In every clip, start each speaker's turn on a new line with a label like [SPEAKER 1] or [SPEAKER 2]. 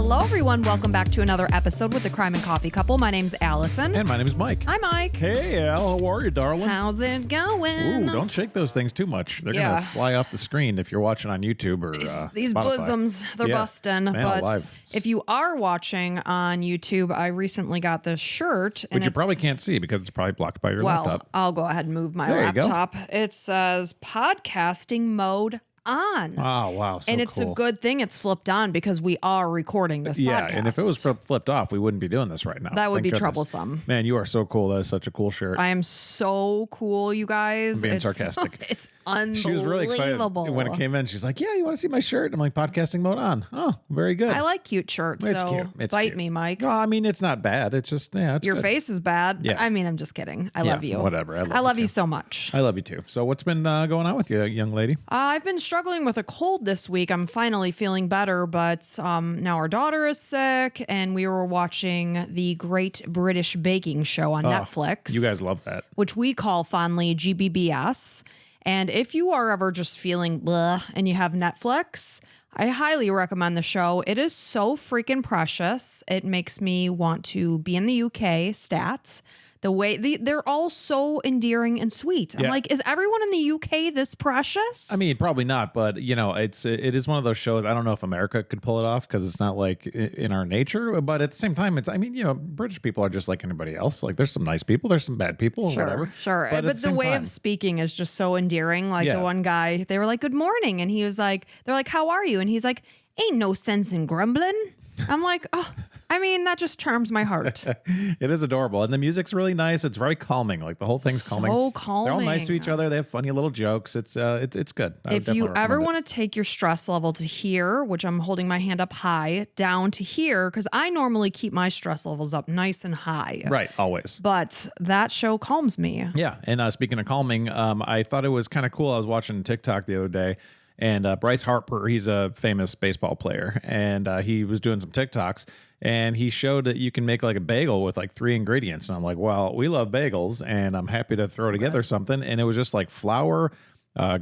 [SPEAKER 1] Hello, everyone. Welcome back to another episode with the Crime and Coffee Couple. My name's Allison.
[SPEAKER 2] And my name is Mike.
[SPEAKER 1] Hi, Mike.
[SPEAKER 2] Hey, Al. How are you, darling?
[SPEAKER 1] How's it going?
[SPEAKER 2] Ooh, don't shake those things too much. They're going to fly off the screen if you're watching on YouTube or
[SPEAKER 1] These
[SPEAKER 2] Spotify.
[SPEAKER 1] bosoms, they're busting.
[SPEAKER 2] Man
[SPEAKER 1] But
[SPEAKER 2] alive.
[SPEAKER 1] if you are watching on YouTube, I recently got this shirt.
[SPEAKER 2] Which you probably can't see because it's probably blocked by your laptop.
[SPEAKER 1] I'll go ahead and move my
[SPEAKER 2] There you go.
[SPEAKER 1] laptop. It says podcasting mode on.
[SPEAKER 2] Oh, wow. So
[SPEAKER 1] and it's
[SPEAKER 2] cool.
[SPEAKER 1] a good thing it's flipped on because we are recording this podcast.
[SPEAKER 2] And if it was flipped off, we wouldn't be doing this right now.
[SPEAKER 1] That would
[SPEAKER 2] Thank
[SPEAKER 1] be
[SPEAKER 2] goodness.
[SPEAKER 1] troublesome.
[SPEAKER 2] Man, you are so cool. That is such a cool shirt.
[SPEAKER 1] I am so cool, you guys.
[SPEAKER 2] I'm being sarcastic.
[SPEAKER 1] It's unbelievable.
[SPEAKER 2] She was really excited when it came in. She's like, yeah, you want to see my shirt? I'm like, podcasting mode on. Oh, very good.
[SPEAKER 1] I like cute shirts.
[SPEAKER 2] It's
[SPEAKER 1] so
[SPEAKER 2] cute. It's
[SPEAKER 1] bite
[SPEAKER 2] cute.
[SPEAKER 1] me, Mike.
[SPEAKER 2] No, I mean, it's not bad. It's just, it's
[SPEAKER 1] Your
[SPEAKER 2] good.
[SPEAKER 1] face is bad.
[SPEAKER 2] Yeah.
[SPEAKER 1] I mean, I'm just kidding. I love you.
[SPEAKER 2] Whatever.
[SPEAKER 1] I love
[SPEAKER 2] you
[SPEAKER 1] you
[SPEAKER 2] too.
[SPEAKER 1] so much.
[SPEAKER 2] I love you too. So what's been going on with you, young lady?
[SPEAKER 1] I've been struggling with a cold this week. I'm finally feeling better, but now our daughter is sick, and we were watching the Great British Baking Show on Netflix.
[SPEAKER 2] You guys love that.
[SPEAKER 1] Which we call fondly GBBS. And if you are ever just feeling blah and you have Netflix, I highly recommend the show. It is so freaking precious. It makes me want to be in the UK stats. The way they're all so endearing and sweet. I'm like, is everyone in the UK this precious?
[SPEAKER 2] I mean, probably not, but it is one of those shows. I don't know if America could pull it off because it's not like in our nature. But at the same time, British people are just like anybody else. Like, there's some nice people, there's some bad people, or whatever.
[SPEAKER 1] Sure. But the way of speaking is just so endearing. Like the one guy, they were like, "Good morning," and he was like, "They're like, how are you?" And he's like, "Ain't no sense in grumbling." I'm like, oh. I mean, that just charms my heart.
[SPEAKER 2] It is adorable. And the music's really nice. It's very calming. Like, the whole thing's calming.
[SPEAKER 1] So calming.
[SPEAKER 2] They're all nice to each other. They have funny little jokes. It's good.
[SPEAKER 1] If you ever want to take your stress level to here, which I'm holding my hand up high, down to here, because I normally keep my stress levels up nice and high.
[SPEAKER 2] Right, always.
[SPEAKER 1] But that show calms me.
[SPEAKER 2] Yeah. And speaking of calming, I thought it was kind of cool. I was watching TikTok the other day. And Bryce Harper, he's a famous baseball player, and he was doing some TikToks, and he showed that you can make like a bagel with like 3 ingredients. And I'm like, well, we love bagels, and I'm happy to throw together something. And it was just like flour,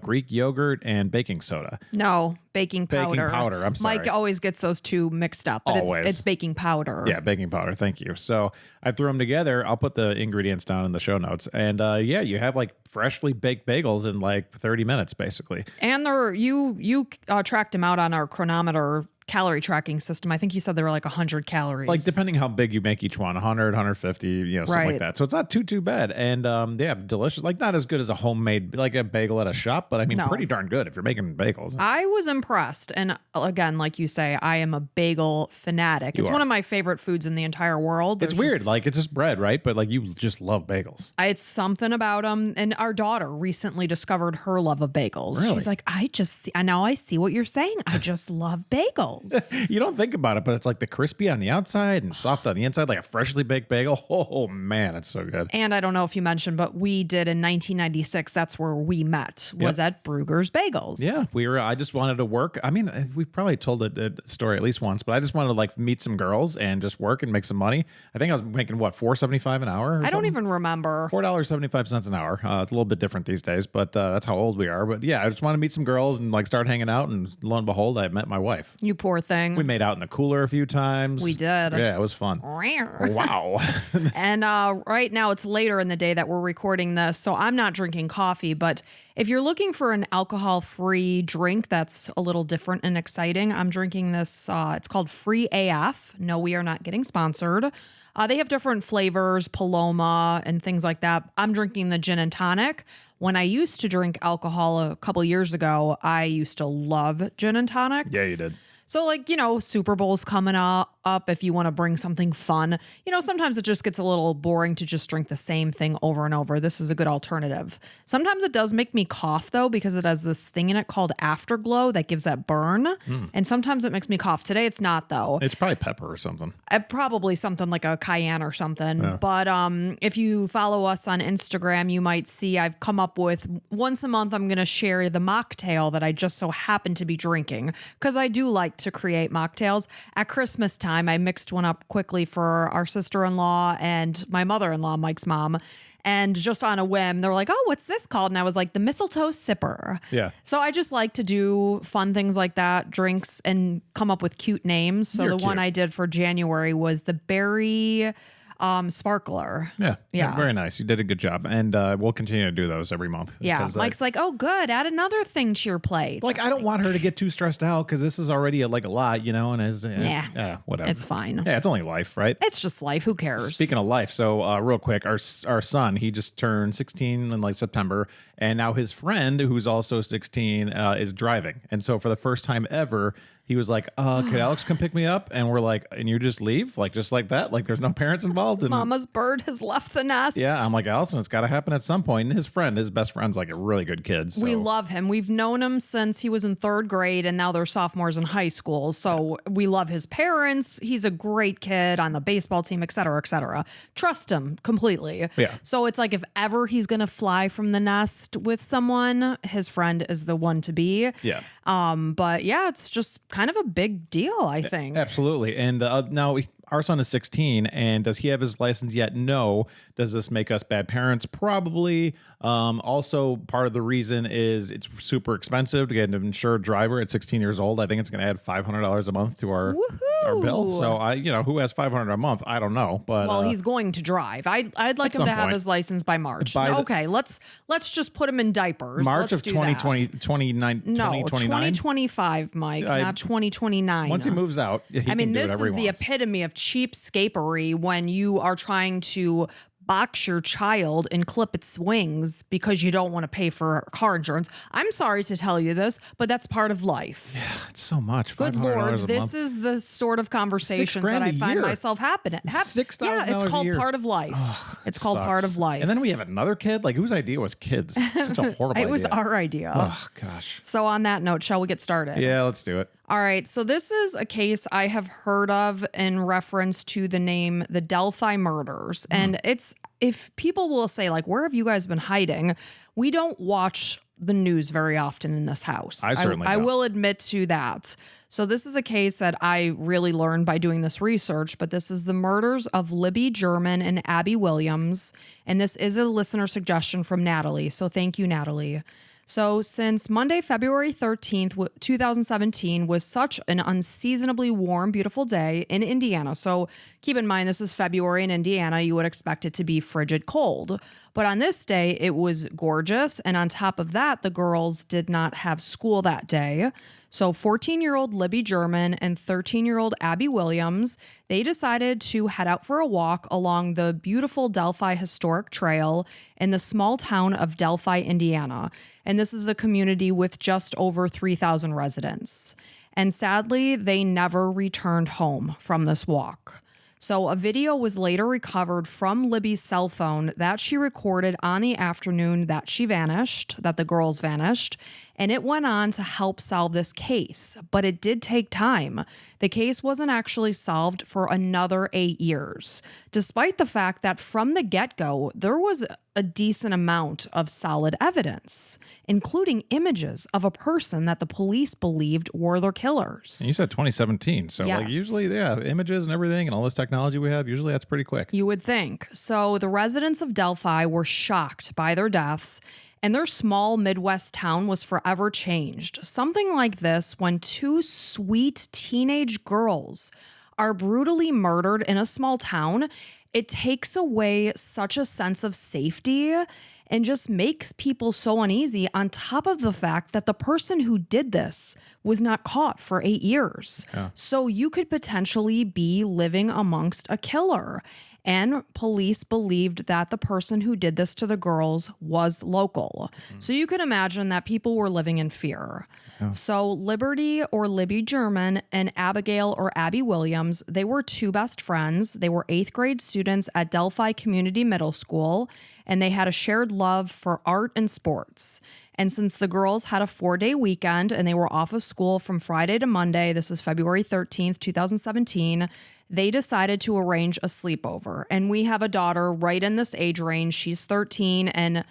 [SPEAKER 2] Greek yogurt, and baking soda.
[SPEAKER 1] No, baking powder.
[SPEAKER 2] Baking powder, I'm sorry.
[SPEAKER 1] Mike always gets those two mixed up, but it's baking powder.
[SPEAKER 2] Yeah, baking powder. Thank you. So I threw them together. I'll put the ingredients down in the show notes. And you have like freshly baked bagels in like 30 minutes, basically.
[SPEAKER 1] And you tracked them out on our chronometer calorie tracking system. I think you said they were like 100 calories.
[SPEAKER 2] Like, depending how big you make each one, 100, 150, something like that. So it's not too bad. And delicious. Like, not as good as a homemade, like a bagel at a shop, but I mean, pretty darn good if you're making bagels.
[SPEAKER 1] I was impressed. And again, like you say, I am a bagel fanatic. It's one of my favorite foods in the entire world.
[SPEAKER 2] It's weird. Like, it's just bread, right? But like, you just love bagels.
[SPEAKER 1] It's something about them. And our daughter recently discovered her love of bagels.
[SPEAKER 2] Really?
[SPEAKER 1] She's like, now I see what you're saying. I just love bagels.
[SPEAKER 2] You don't think about it, but it's like the crispy on the outside and soft on the inside, like a freshly baked bagel. Oh man, it's so good.
[SPEAKER 1] And I don't know if you mentioned, but we did in 1996. That's where we met. Was at Brugger's Bagels.
[SPEAKER 2] Yeah, I just wanted to work. I mean, we probably told the story at least once, but I just wanted to like meet some girls and just work and make some money. I think I was making $4.75 an hour.
[SPEAKER 1] I don't even remember.
[SPEAKER 2] $4.75 an hour. It's a little bit different these days, but that's how old we are. But yeah, I just want to meet some girls and like start hanging out. And lo and behold, I met my wife.
[SPEAKER 1] You poor thing.
[SPEAKER 2] We made out in the cooler a few times.
[SPEAKER 1] We did.
[SPEAKER 2] Yeah, it was fun. Wow.
[SPEAKER 1] And right now it's later in the day that we're recording this, so I'm not drinking coffee. But if you're looking for an alcohol-free drink that's a little different and exciting, I'm drinking this. It's called Free AF. No, we are not getting sponsored. They have different flavors, Paloma and things like that. I'm drinking the gin and tonic. When I used to drink alcohol a couple years ago, I used to love gin and tonics.
[SPEAKER 2] Yeah, you did.
[SPEAKER 1] So like, Super Bowl's coming up if you want to bring something fun. Sometimes it just gets a little boring to just drink the same thing over and over. This is a good alternative. Sometimes it does make me cough though, because it has this thing in it called Afterglow that gives that burn. And sometimes it makes me cough. Today it's not though.
[SPEAKER 2] It's probably pepper or something.
[SPEAKER 1] Probably something like a cayenne or something.
[SPEAKER 2] Yeah.
[SPEAKER 1] But if you follow us on Instagram, you might see I've come up with once a month, I'm going to share the mocktail that I just so happen to be drinking, because I do like to create mocktails. At Christmas time, I mixed one up quickly for our sister-in-law and my mother-in-law, Mike's mom. And just on a whim, they're like, oh, what's this called? And I was like, the mistletoe sipper.
[SPEAKER 2] Yeah.
[SPEAKER 1] So I just like to do fun things like that, drinks, and come up with cute names. So
[SPEAKER 2] You're
[SPEAKER 1] the one
[SPEAKER 2] cute.
[SPEAKER 1] I did for January was the berry sparkler.
[SPEAKER 2] Yeah.
[SPEAKER 1] Yeah.
[SPEAKER 2] Very nice. You did a good job. And we'll continue to do those every month.
[SPEAKER 1] Yeah.
[SPEAKER 2] 'Cause,
[SPEAKER 1] Mike's like, oh, good. Add another thing to your plate.
[SPEAKER 2] like, I don't want her to get too stressed out because this is already like a lot, and as
[SPEAKER 1] Nah.
[SPEAKER 2] whatever.
[SPEAKER 1] It's fine.
[SPEAKER 2] Yeah, it's only life, right?
[SPEAKER 1] It's just life. Who cares?
[SPEAKER 2] Speaking of life, so real quick, our son, he just turned 16 in like September, and now his friend, who's also 16, is driving. And so for the first time ever, he was like, could Alex come pick me up? And we're like, and you just leave? Like, just like that? Like, there's no parents involved? And
[SPEAKER 1] Mama's bird has left the nest.
[SPEAKER 2] yeah, I'm like, Allison, it's got to happen at some point. And his best friend's like a really good kid. So.
[SPEAKER 1] We love him. We've known him since he was in 3rd grade, and now they're sophomores in high school. So we love his parents. He's a great kid on the baseball team, et cetera, et cetera. Trust him completely.
[SPEAKER 2] Yeah.
[SPEAKER 1] So it's like if ever he's going to fly from the nest with someone, his friend is the one to be.
[SPEAKER 2] Yeah.
[SPEAKER 1] But yeah, it's just kind of a big deal, I think.
[SPEAKER 2] Absolutely. And now our son is 16, and does he have his license yet? No. Does this make us bad parents? Probably. Also, part of the reason is it's super expensive to get an insured driver at 16 years old. I think it's going to add $500 a month to our bill. So who has $500 a month? I don't know. But
[SPEAKER 1] well, he's going to drive. I'd like him to have his license by March. Okay, let's just put him in diapers.
[SPEAKER 2] March
[SPEAKER 1] Let's
[SPEAKER 2] of 2020,
[SPEAKER 1] 2025, Mike, not 2029.
[SPEAKER 2] Once he moves out, he can do
[SPEAKER 1] this
[SPEAKER 2] whatever
[SPEAKER 1] is
[SPEAKER 2] he
[SPEAKER 1] the
[SPEAKER 2] wants.
[SPEAKER 1] epitome of cheapskapery when you are trying to box your child and clip its wings because you don't want to pay for car insurance. I'm sorry to tell you this, but that's part of life.
[SPEAKER 2] Yeah, it's so much.
[SPEAKER 1] Good
[SPEAKER 2] $500
[SPEAKER 1] Lord,
[SPEAKER 2] a
[SPEAKER 1] this
[SPEAKER 2] month.
[SPEAKER 1] is the sort of conversations that I
[SPEAKER 2] $6,000 a
[SPEAKER 1] find
[SPEAKER 2] year.
[SPEAKER 1] myself happening.
[SPEAKER 2] $6,000
[SPEAKER 1] Yeah, it's
[SPEAKER 2] a
[SPEAKER 1] called
[SPEAKER 2] year.
[SPEAKER 1] part of life. It's called part
[SPEAKER 2] Sucks.
[SPEAKER 1] of life.
[SPEAKER 2] And then we have another kid. Like, whose idea was kids? Such a horrible idea.
[SPEAKER 1] It was our idea.
[SPEAKER 2] Oh, gosh.
[SPEAKER 1] So on that note, shall we get started?
[SPEAKER 2] Yeah, let's do it.
[SPEAKER 1] All right. So this is a case I have heard of in reference to the name the Delphi murders. And it's, if people will say like, where have you guys been hiding? We don't watch the news very often in this house.
[SPEAKER 2] I certainly
[SPEAKER 1] I
[SPEAKER 2] don't.
[SPEAKER 1] will admit to that. So this is a case that I really learned by doing this research, but this is the murders of Libby German and Abby Williams. And this is a listener suggestion from Natalie. So thank you, Natalie. So since Monday, February 13th, 2017 was such an unseasonably warm, beautiful day in Indiana. So keep in mind, this is February in Indiana. You would expect it to be frigid cold. But on this day, it was gorgeous. And on top of that, the girls did not have school that day. So 14-year-old Libby German and 13-year-old Abby Williams, they decided to head out for a walk along the beautiful Delphi Historic Trail in the small town of Delphi, Indiana. And this is a community with just over 3,000 residents. And sadly, they never returned home from this walk. So a video was later recovered from Libby's cell phone that she recorded on the afternoon that she vanished, that the girls vanished, and it went on to help solve this case. But it did take time. The case wasn't actually solved for another 8 years, despite the fact that from the get-go, there was a decent amount of solid evidence, including images of a person that the police believed were their killers.
[SPEAKER 2] And you said 2017. So like
[SPEAKER 1] Yes.
[SPEAKER 2] usually, yeah, images and everything and all this technology we have, usually that's pretty quick.
[SPEAKER 1] You would think. So the residents of Delphi were shocked by their deaths, and their small Midwest town was forever changed. Something like this when 2 sweet teenage girls are brutally murdered in a small town, it takes away such a sense of safety and just makes people so uneasy, on top of the fact that the person who did this was not caught for 8 years.
[SPEAKER 2] Yeah.
[SPEAKER 1] So you could potentially be living amongst a killer. And police believed that the person who did this to the girls was local. So you can imagine that people were living in fear.
[SPEAKER 2] Yeah.
[SPEAKER 1] So Liberty or Libby German and Abigail or Abby Williams, they were 2 best friends. They were 8th grade students at Delphi Community Middle School, and they had a shared love for art and sports. And since the girls had a 4-day weekend and they were off of school from Friday to Monday, this is February 13th, 2017, they decided to arrange a sleepover. And we have a daughter right in this age range. She's 13, and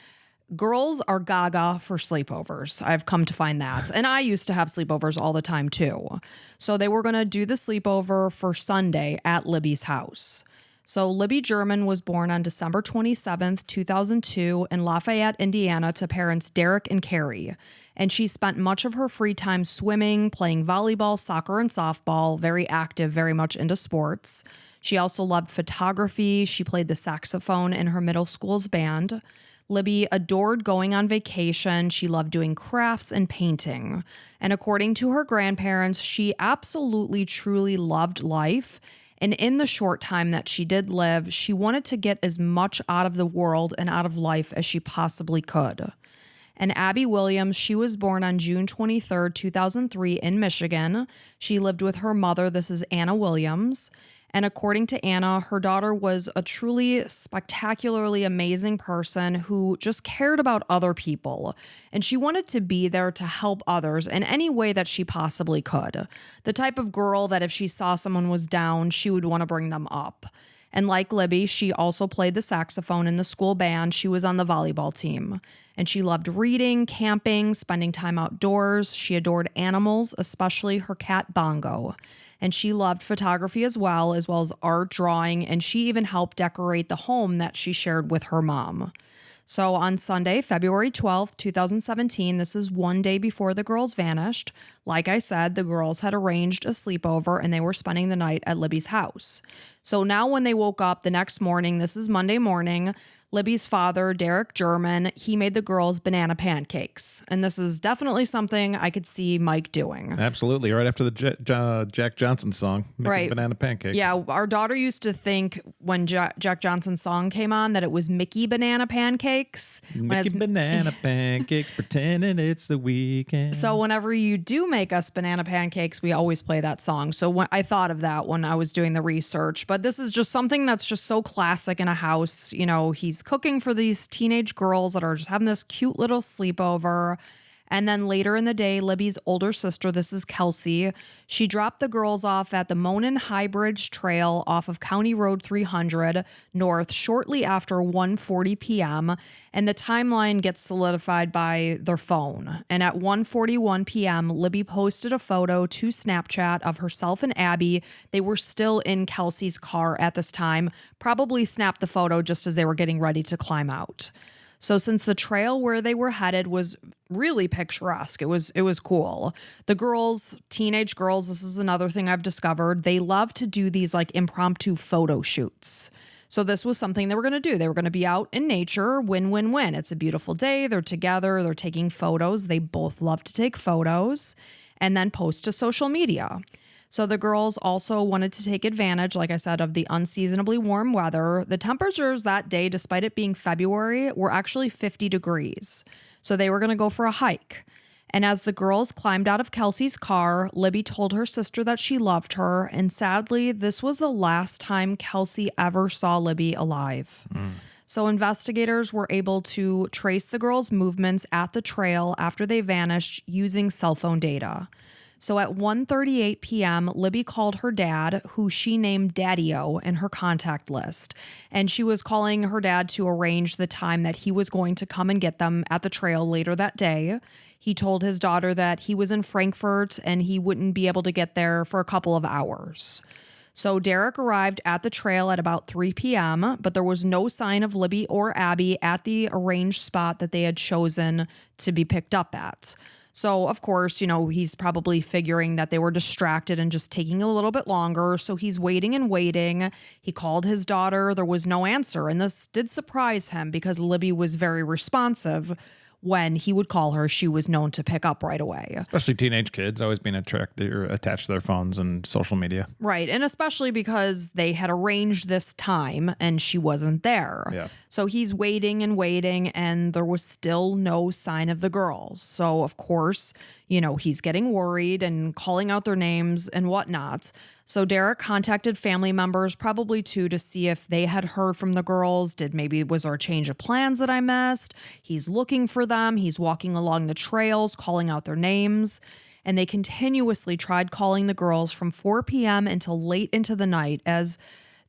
[SPEAKER 1] girls are gaga for sleepovers. I've come to find that. And I used to have sleepovers all the time too. So they were going to do the sleepover for Sunday at Libby's house. So Libby German was born on December 27th, 2002 in Lafayette, Indiana to parents Derek and Carrie. And she spent much of her free time swimming, playing volleyball, soccer, and softball, very active, very much into sports. She also loved photography. She played the saxophone in her middle school's band. Libby adored going on vacation. She loved doing crafts and painting. And according to her grandparents, she absolutely, truly loved life. And in the short time that she did live, she wanted to get as much out of the world and out of life as she possibly could. And Abby Williams, she was born on June 23rd, 2003 in Michigan. She lived with her mother. This is Anna Williams. And according to Anna, her daughter was a truly spectacularly amazing person who just cared about other people. And she wanted to be there to help others in any way that she possibly could. The type of girl that if she saw someone was down, she would want to bring them up. And like Libby, she also played the saxophone in the school band. She was on the volleyball team. And she loved reading, camping, spending time outdoors. She adored animals, especially her cat Bongo. And she loved photography as well as art, drawing, and she even helped decorate the home that she shared with her mom. So on Sunday, February 12th, 2017, this is one day before the girls vanished. Like I said, the girls had arranged a sleepover and they were spending the night at Libby's house. So now when they woke up the next morning, this is Monday morning, Libby's father, Derek German, he made the girls banana pancakes. And this is definitely something I could see Mike doing.
[SPEAKER 2] Absolutely. Right after the Jack Johnson song, making
[SPEAKER 1] Right.
[SPEAKER 2] banana pancakes.
[SPEAKER 1] Yeah, our daughter used to think when Jack Johnson's song came on that it was Mickey banana pancakes.
[SPEAKER 2] Mickey banana pancakes, pretending it's the weekend.
[SPEAKER 1] So whenever you do make us banana pancakes, we always play that song. So when I thought of that when I was doing the research, but this is just something that's just so classic in a house. You know, he's cooking for these teenage girls that are just having this cute little sleepover. And then later in the day, Libby's older sister, this is Kelsey, she dropped the girls off at the Monon High Bridge Trail off of County Road 300 North shortly after 1:40 p.m. And the timeline gets solidified by their phone. And at 1:41 p.m., Libby posted a photo to Snapchat of herself and Abby. They were still in Kelsey's car at this time, probably snapped the photo just as they were getting ready to climb out. So since the trail where they were headed was really picturesque, it was cool. The girls, teenage girls, this is another thing I've discovered. They love to do these like impromptu photo shoots. So this was something they were going to do. They were going to be out in nature, win-win-win. It's a beautiful day. They're together. They're taking photos. They both love to take photos and then post to social media. So the girls also wanted to take advantage, like I said, of the unseasonably warm weather. The temperatures that day, despite it being February, were actually 50 degrees. So they were going to go for a hike. And as the girls climbed out of Kelsey's car, Libby told her sister that she loved her. And sadly, this was the last time Kelsey ever saw Libby alive. So investigators were able to trace the girls' movements at the trail after they vanished using cell phone data. So at 1:38 p.m., Libby called her dad, who she named Daddy-O in her contact list. And she was calling her dad to arrange the time that he was going to come and get them at the trail later that day. He told his daughter that he was in Frankfurt and he wouldn't be able to get there for a couple of hours. So Derek arrived at the trail at about 3 p.m., but there was no sign of Libby or Abby at the arranged spot that they had chosen to be picked up at. So, of course, you know, he's probably figuring that they were distracted and just taking a little bit longer. So he's waiting and waiting. He called his daughter. There was no answer. And this did surprise him because Libby was very responsive. When he would call her, she was known to pick up right away.
[SPEAKER 2] Especially teenage kids always being attracted or attached to their phones and social media.
[SPEAKER 1] Right. And especially because they had arranged this time and she wasn't there.
[SPEAKER 2] Yeah.
[SPEAKER 1] So he's waiting and waiting and there was still no sign of the girls. So, of course, you know, he's getting worried and calling out their names and whatnot. So Derek contacted family members, probably too, to see if they had heard from the girls. Was there a change of plans that I missed? He's looking for them. He's walking along the trails, calling out their names. And they continuously tried calling the girls from 4 p.m. until late into the night as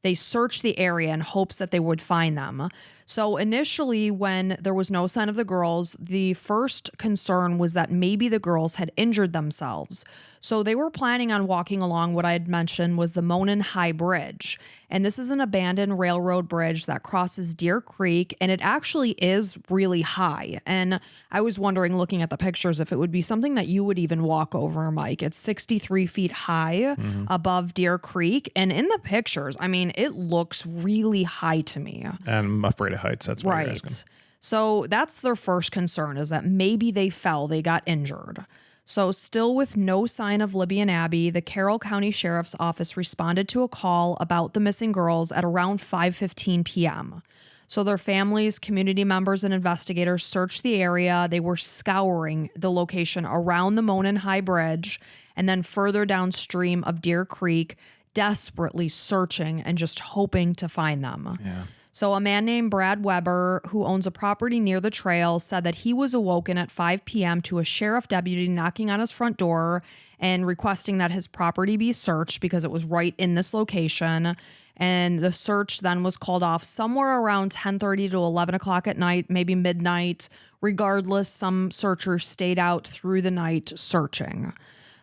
[SPEAKER 1] they searched the area in hopes that they would find them. So initially, when there was no sign of the girls, the first concern was that maybe the girls had injured themselves. So they were planning on walking along what I had mentioned was the Monon High Bridge. And this is an abandoned railroad bridge that crosses Deer Creek, and it actually is really high. And I was wondering, looking at the pictures, if it would be something that you would even walk over, Mike. It's 63 feet high above Deer Creek. And in the pictures, I mean, it looks really high to me.
[SPEAKER 2] And I'm afraid of heights. That's why you're asking.
[SPEAKER 1] Right. So that's their first concern, is that maybe they fell, they got injured. So still with no sign of Libby and Abby, the Carroll County Sheriff's Office responded to a call about the missing girls at around 5:15 p.m. So their families, community members, and investigators searched the area. They were scouring the location around the Monon High Bridge and then further downstream of Deer Creek, desperately searching and just hoping to find them.
[SPEAKER 2] Yeah.
[SPEAKER 1] So a man named Brad Weber, who owns a property near the trail, said that he was awoken at 5 p.m. to a sheriff deputy knocking on his front door and requesting that his property be searched because it was right in this location. And the search then was called off somewhere around 10:30 to 11 o'clock at night, maybe midnight. Regardless, some searchers stayed out through the night searching.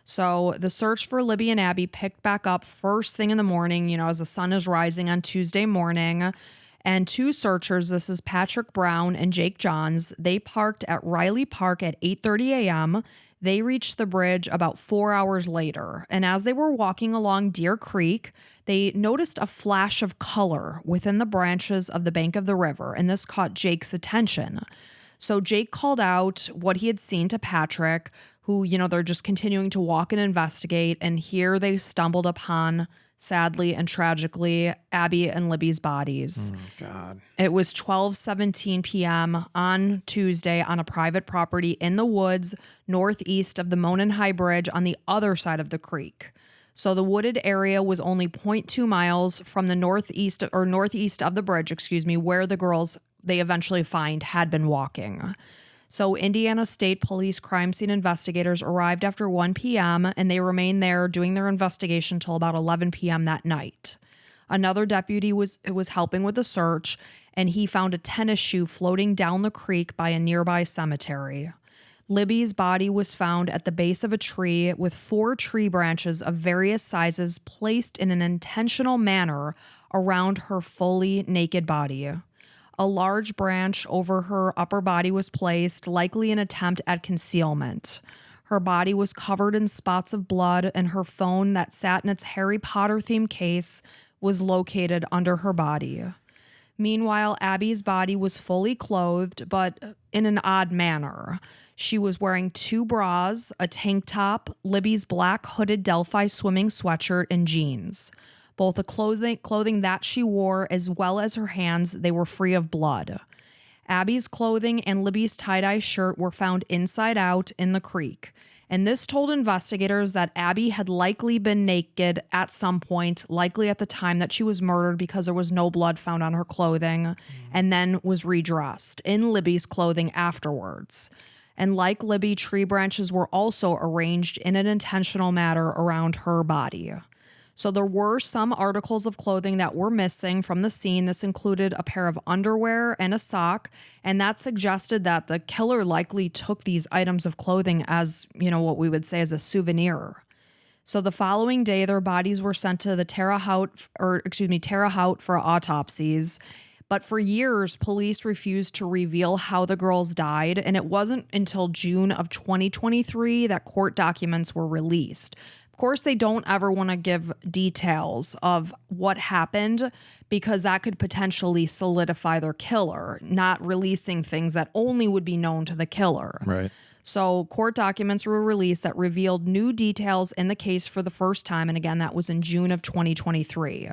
[SPEAKER 1] So the search for Libby and Abby picked back up first thing in the morning, as the sun is rising on Tuesday morning. And two searchers, this is Patrick Brown and Jake Johns, they parked at Riley Park at 8:30 a.m. They reached the bridge about 4 hours later. And as they were walking along Deer Creek, they noticed a flash of color within the branches of the bank of the river. And this caught Jake's attention. So Jake called out what he had seen to Patrick, who, they're just continuing to walk and investigate. And here they stumbled upon, sadly and tragically, Abby and Libby's bodies.
[SPEAKER 2] Oh, God.
[SPEAKER 1] It was 12:17 p.m. on Tuesday on a private property in the woods northeast of the Monon High Bridge on the other side of the creek. So the wooded area was only 0.2 miles from the northeast of the bridge, where the girls they eventually find had been walking. So Indiana State Police crime scene investigators arrived after 1 p.m. and they remained there doing their investigation till about 11 p.m. that night. Another deputy was helping with the search, and he found a tennis shoe floating down the creek by a nearby cemetery. Libby's body was found at the base of a tree with 4 tree branches of various sizes placed in an intentional manner around her fully naked body. A large branch over her upper body was placed, likely an attempt at concealment. Her body was covered in spots of blood, and her phone that sat in its Harry Potter-themed case was located under her body. Meanwhile, Abby's body was fully clothed, but in an odd manner. She was wearing 2 bras, a tank top, Libby's black hooded Delphi swimming sweatshirt, and jeans. Both the clothing that she wore as well as her hands, they were free of blood. Abby's clothing and Libby's tie-dye shirt were found inside out in the creek. And this told investigators that Abby had likely been naked at some point, likely at the time that she was murdered because there was no blood found on her clothing, and then was redressed in Libby's clothing afterwards. And like Libby, tree branches were also arranged in an intentional manner around her body. So there were some articles of clothing that were missing from the scene. This included a pair of underwear and a sock, and that suggested that the killer likely took these items of clothing as, what we would say as a souvenir. So the following day, their bodies were sent to the Terre Haute for autopsies. But for years, police refused to reveal how the girls died, and it wasn't until June of 2023 that court documents were released. Of course, they don't ever want to give details of what happened because that could potentially solidify their killer, not releasing things that only would be known to the killer.
[SPEAKER 2] Right.
[SPEAKER 1] So court documents were released that revealed new details in the case for the first time. And again, that was in June of 2023.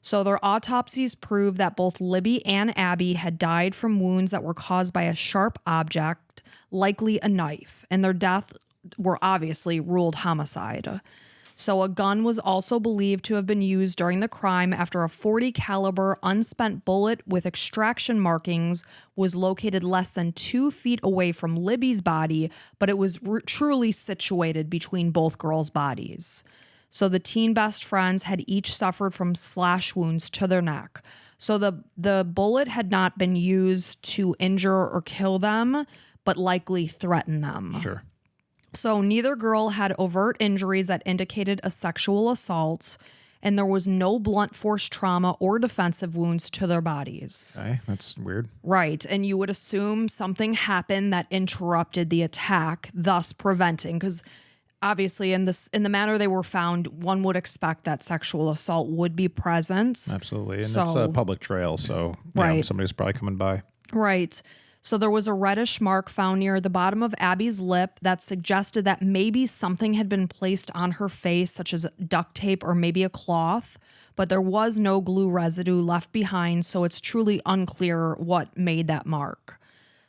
[SPEAKER 1] So their autopsies proved that both Libby and Abby had died from wounds that were caused by a sharp object, likely a knife, and their death were obviously ruled homicide. So a gun was also believed to have been used during the crime after a .40 caliber unspent bullet with extraction markings was located less than 2 feet away from Libby's body, but it was truly situated between both girls' bodies. So the teen best friends had each suffered from slash wounds to their neck. So the bullet had not been used to injure or kill them, but likely threaten them.
[SPEAKER 2] Sure.
[SPEAKER 1] So neither girl had overt injuries that indicated a sexual assault, and there was no blunt force trauma or defensive wounds to their bodies.
[SPEAKER 2] Okay, that's weird.
[SPEAKER 1] Right, and you would assume something happened that interrupted the attack, thus preventing, because obviously in the manner they were found, one would expect that sexual assault would be present.
[SPEAKER 2] Absolutely. And
[SPEAKER 1] So-
[SPEAKER 2] it's a public trail, so you know,
[SPEAKER 1] Right.
[SPEAKER 2] somebody's probably coming by.
[SPEAKER 1] Right. So there was a reddish mark found near the bottom of Abby's lip that suggested that maybe something had been placed on her face, such as duct tape or maybe a cloth, but there was no glue residue left behind, so it's truly unclear what made that mark.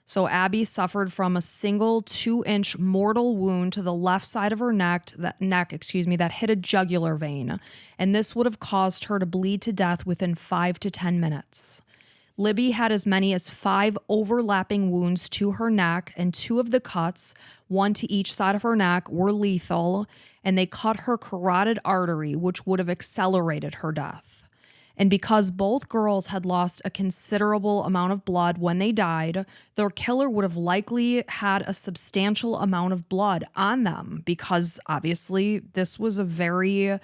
[SPEAKER 1] So Abby suffered from a single 2-inch mortal wound to the left side of her neck that hit a jugular vein, and this would have caused her to bleed to death within 5 to 10 minutes. Libby had as many as 5 overlapping wounds to her neck, and 2 of the cuts, one to each side of her neck, were lethal, and they cut her carotid artery, which would have accelerated her death. And because both girls had lost a considerable amount of blood when they died, their killer would have likely had a substantial amount of blood on them, because obviously this was a very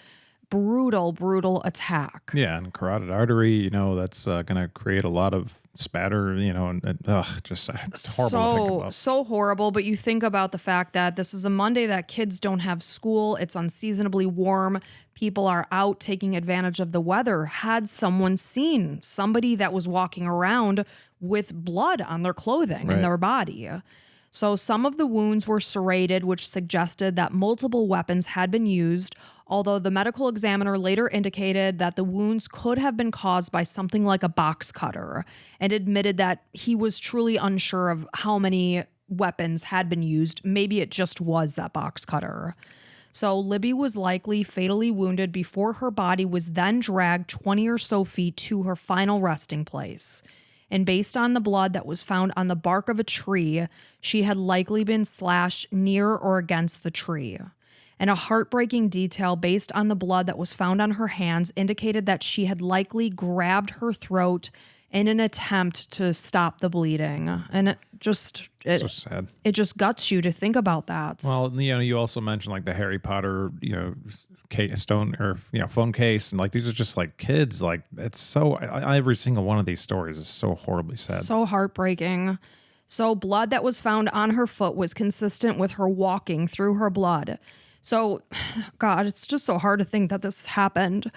[SPEAKER 1] brutal attack.
[SPEAKER 2] Yeah, and carotid artery, you know, that's going to create a lot of spatter, you know, and just horrible to think about.
[SPEAKER 1] So horrible. But you think about the fact that this is a Monday that kids don't have school. It's unseasonably warm. People are out taking advantage of the weather. Had someone seen somebody that was walking around with blood on their clothing and their body? So some of the wounds were serrated, which suggested that multiple weapons had been used, although the medical examiner later indicated that the wounds could have been caused by something like a box cutter, and admitted that he was truly unsure of how many weapons had been used. Maybe it just was that box cutter. So Libby was likely fatally wounded before her body was then dragged 20 or so feet to her final resting place. And based on the blood that was found on the bark of a tree, she had likely been slashed near or against the tree. And a heartbreaking detail based on the blood that was found on her hands indicated that she had likely grabbed her throat in an attempt to stop the bleeding. And
[SPEAKER 2] So sad.
[SPEAKER 1] it just guts you to think about that.
[SPEAKER 2] Well, you know, you also mentioned like the Harry Potter, you know, phone case, and like these are just like kids. Like it's so every single one of these stories is so horribly sad.
[SPEAKER 1] So heartbreaking. So blood that was found on her foot was consistent with her walking through her blood. So, God, it's just so hard to think that this happened.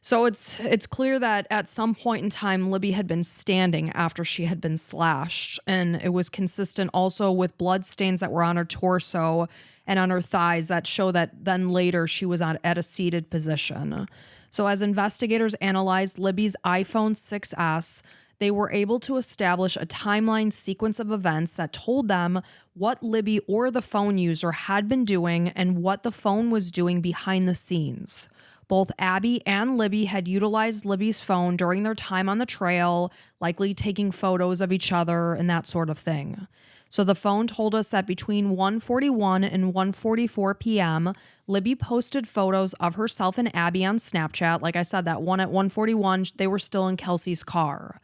[SPEAKER 1] So it's clear that at some point in time, Libby had been standing after she had been slashed, and it was consistent also with blood stains that were on her torso and on her thighs that show that then later she was at a seated position. So as investigators analyzed Libby's iPhone 6S, they were able to establish a timeline sequence of events that told them what Libby or the phone user had been doing and what the phone was doing behind the scenes. Both Abby and Libby had utilized Libby's phone during their time on the trail, likely taking photos of each other and that sort of thing. So the phone told us that between 1:41 and 1:44 p.m., Libby posted photos of herself and Abby on Snapchat. Like I said, that one at 1:41, they were still in Kelsey's car.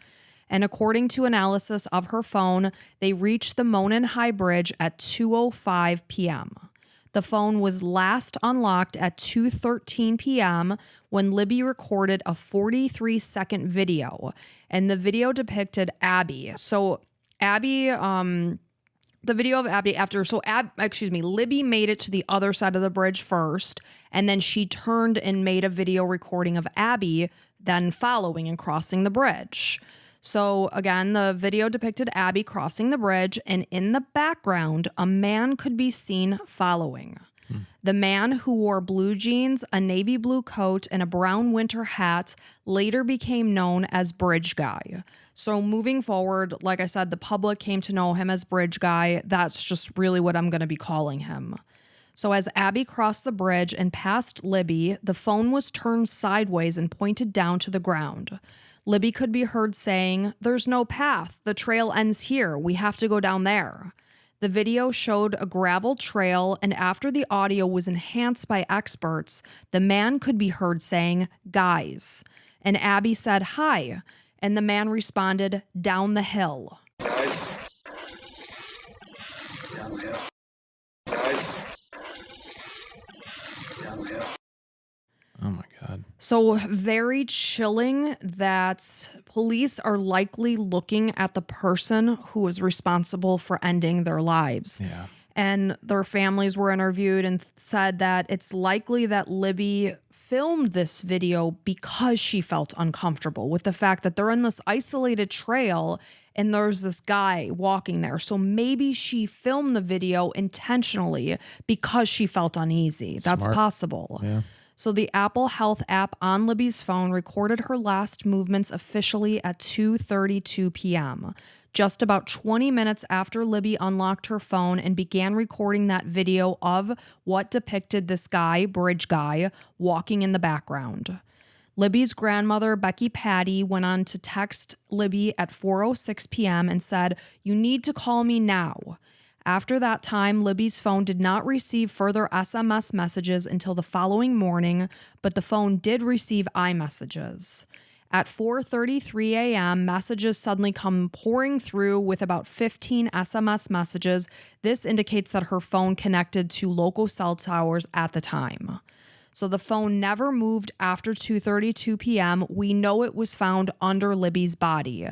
[SPEAKER 1] And according to analysis of her phone, they reached the Monon High Bridge at 2:05 p.m. The phone was last unlocked at 2:13 p.m. when Libby recorded a 43-second video, and the video depicted Abby. So Abby, the video of Abby Libby made it to the other side of the bridge first, and then she turned and made a video recording of Abby then following and crossing the bridge. So again, the video depicted Abby crossing the bridge, and in the background, a man could be seen following. The man, who wore blue jeans, a navy blue coat, and a brown winter hat, later became known as Bridge Guy. So moving forward, like I said, the public came to know him as Bridge Guy. That's just really what I'm going to be calling him. So as Abby crossed the bridge and passed Libby, the phone was turned sideways and pointed down to the ground. Libby could be heard saying, "There's no path. The trail ends here. We have to go down there." The video showed a gravel trail, and after the audio was enhanced by experts, the man could be heard saying, "Guys." And Abby said, "Hi." And the man responded, "Down the hill."
[SPEAKER 3] Guys. Down the hill. Guys. Down the hill.
[SPEAKER 2] Oh my God.
[SPEAKER 1] So very chilling that police are likely looking at the person who was responsible for ending their lives.
[SPEAKER 2] Yeah.
[SPEAKER 1] And their families were interviewed and said that it's likely that Libby filmed this video because she felt uncomfortable with the fact that they're in this isolated trail and there's this guy walking there. So maybe she filmed the video intentionally because she felt uneasy. That's
[SPEAKER 2] Smart.
[SPEAKER 1] possible.
[SPEAKER 2] Yeah.
[SPEAKER 1] So the Apple Health app on Libby's phone recorded her last movements officially at 2:32 p.m., just about 20 minutes after Libby unlocked her phone and began recording that video of what depicted this guy, bridge guy, walking in the background. Libby's grandmother, Becky Patty, went on to text Libby at 4:06 p.m. and said, "You need to call me now." After that time, Libby's phone did not receive further SMS messages until the following morning, but the phone did receive iMessages. At 4:33 a.m., messages suddenly come pouring through with about 15 SMS messages. This indicates that her phone connected to local cell towers at the time. So the phone never moved after 2:32 p.m. We know it was found under Libby's body.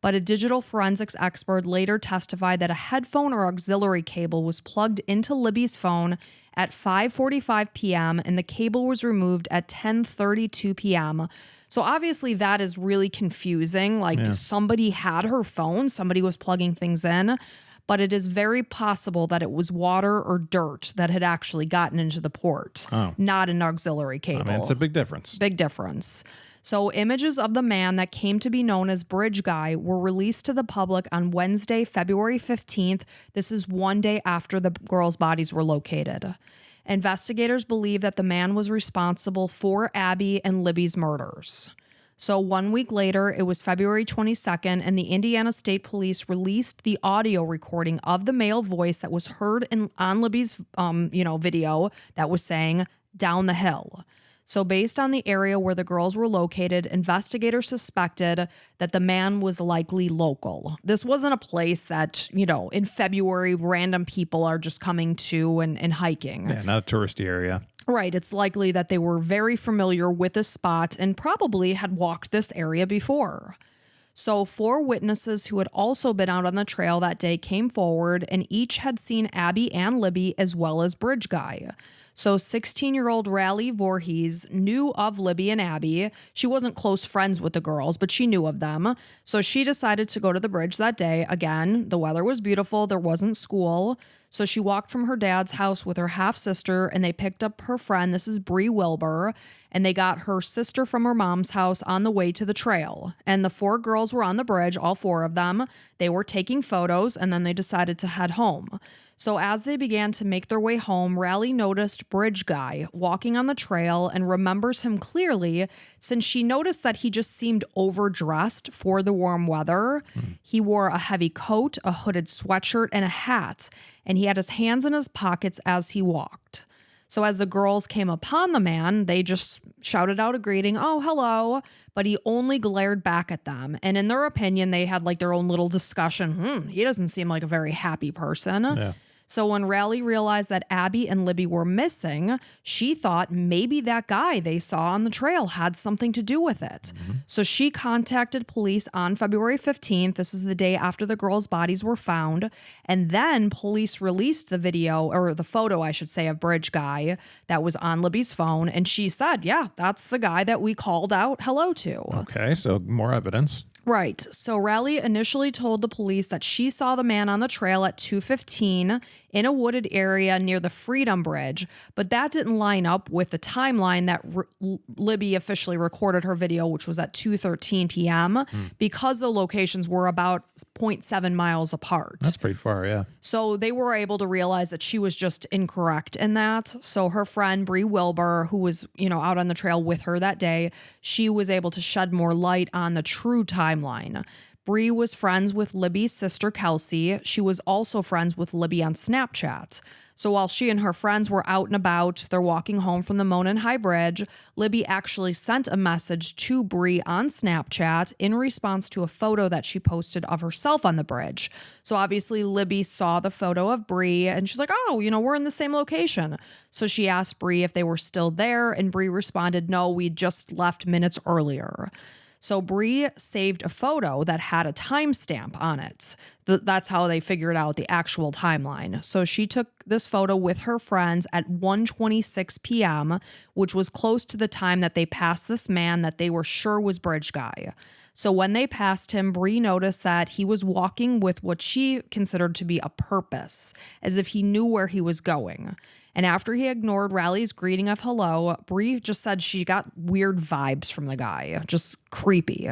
[SPEAKER 1] But a digital forensics expert later testified that a headphone or auxiliary cable was plugged into Libby's phone at 5:45 p.m. and the cable was removed at 10:32 p.m. So obviously that is really confusing. Somebody had her phone, somebody was plugging things in, but it is very possible that it was water or dirt that had actually gotten into the port, not an auxiliary cable.
[SPEAKER 2] I mean, it's a big difference.
[SPEAKER 1] Big difference. So images of the man that came to be known as Bridge Guy were released to the public on Wednesday, February 15th. This is one day after the girls' bodies were located. Investigators believe that the man was responsible for Abby and Libby's murders. So 1 week later, it was February 22nd, and the Indiana State Police released the audio recording of the male voice that was heard on Libby's video that was saying, "Down the hill." So based on the area where the girls were located, investigators suspected that the man was likely local. This wasn't a place that, in February, random people are just coming to and hiking.
[SPEAKER 2] Yeah, not a touristy area.
[SPEAKER 1] Right. It's likely that they were very familiar with this spot and probably had walked this area before. So 4 witnesses who had also been out on the trail that day came forward, and each had seen Abby and Libby as well as Bridge Guy. So 16-year-old Raleigh Voorhees knew of Libby and Abby. She wasn't close friends with the girls, but she knew of them. So she decided to go to the bridge that day. Again, the weather was beautiful. There wasn't school. So she walked from her dad's house with her half-sister, and they picked up her friend. This is Bree Wilbur. And they got her sister from her mom's house on the way to the trail. And the 4 girls were on the bridge, all 4 of them. They were taking photos, and then they decided to head home. So as they began to make their way home, Raleigh noticed Bridge Guy walking on the trail and remembers him clearly since she noticed that he just seemed overdressed for the warm weather. He wore a heavy coat, a hooded sweatshirt, and a hat, and he had his hands in his pockets as he walked. So as the girls came upon the man, they just shouted out a greeting, "Oh, hello," but he only glared back at them. And in their opinion, they had their own little discussion. He doesn't seem like a very happy person.
[SPEAKER 2] Yeah.
[SPEAKER 1] So when Raleigh realized that Abby and Libby were missing, she thought maybe that guy they saw on the trail had something to do with it. So she contacted police on February 15th. This is the day after the girls' bodies were found. And then police released the video, or the photo, I should say, of Bridge Guy that was on Libby's phone. And she said, yeah, that's the guy that we called out hello to.
[SPEAKER 2] Okay, so more evidence.
[SPEAKER 1] Right. So Raleigh initially told the police that she saw the man on the trail at 2:15 in a wooded area near the Freedom Bridge, but that didn't line up with the timeline that Libby officially recorded her video, which was at 2:13 p.m. because the locations were about 0.7 miles apart.
[SPEAKER 2] That's pretty far, yeah.
[SPEAKER 1] So they were able to realize that she was just incorrect in that. So her friend Bree Wilbur, who was, out on the trail with her that day, she was able to shed more light on the true timeline. Bree was friends with Libby's sister Kelsey. She was also friends with Libby on Snapchat. So while she and her friends were out and about, they're walking home from the Monon High Bridge, Libby actually sent a message to Bree on Snapchat in response to a photo that she posted of herself on the bridge. So obviously Libby saw the photo of Bree and she's like, oh, we're in the same location. So she asked Bree if they were still there, and Bree responded, no, we just left minutes earlier. So Bree saved a photo that had a timestamp on it. That's how they figured out the actual timeline. So she took this photo with her friends at 1:26 p.m., which was close to the time that they passed this man that they were sure was Bridge Guy. So when they passed him, Bree noticed that he was walking with what she considered to be a purpose, as if he knew where he was going. And after he ignored Riley's greeting of hello, Bree just said she got weird vibes from the guy, just creepy.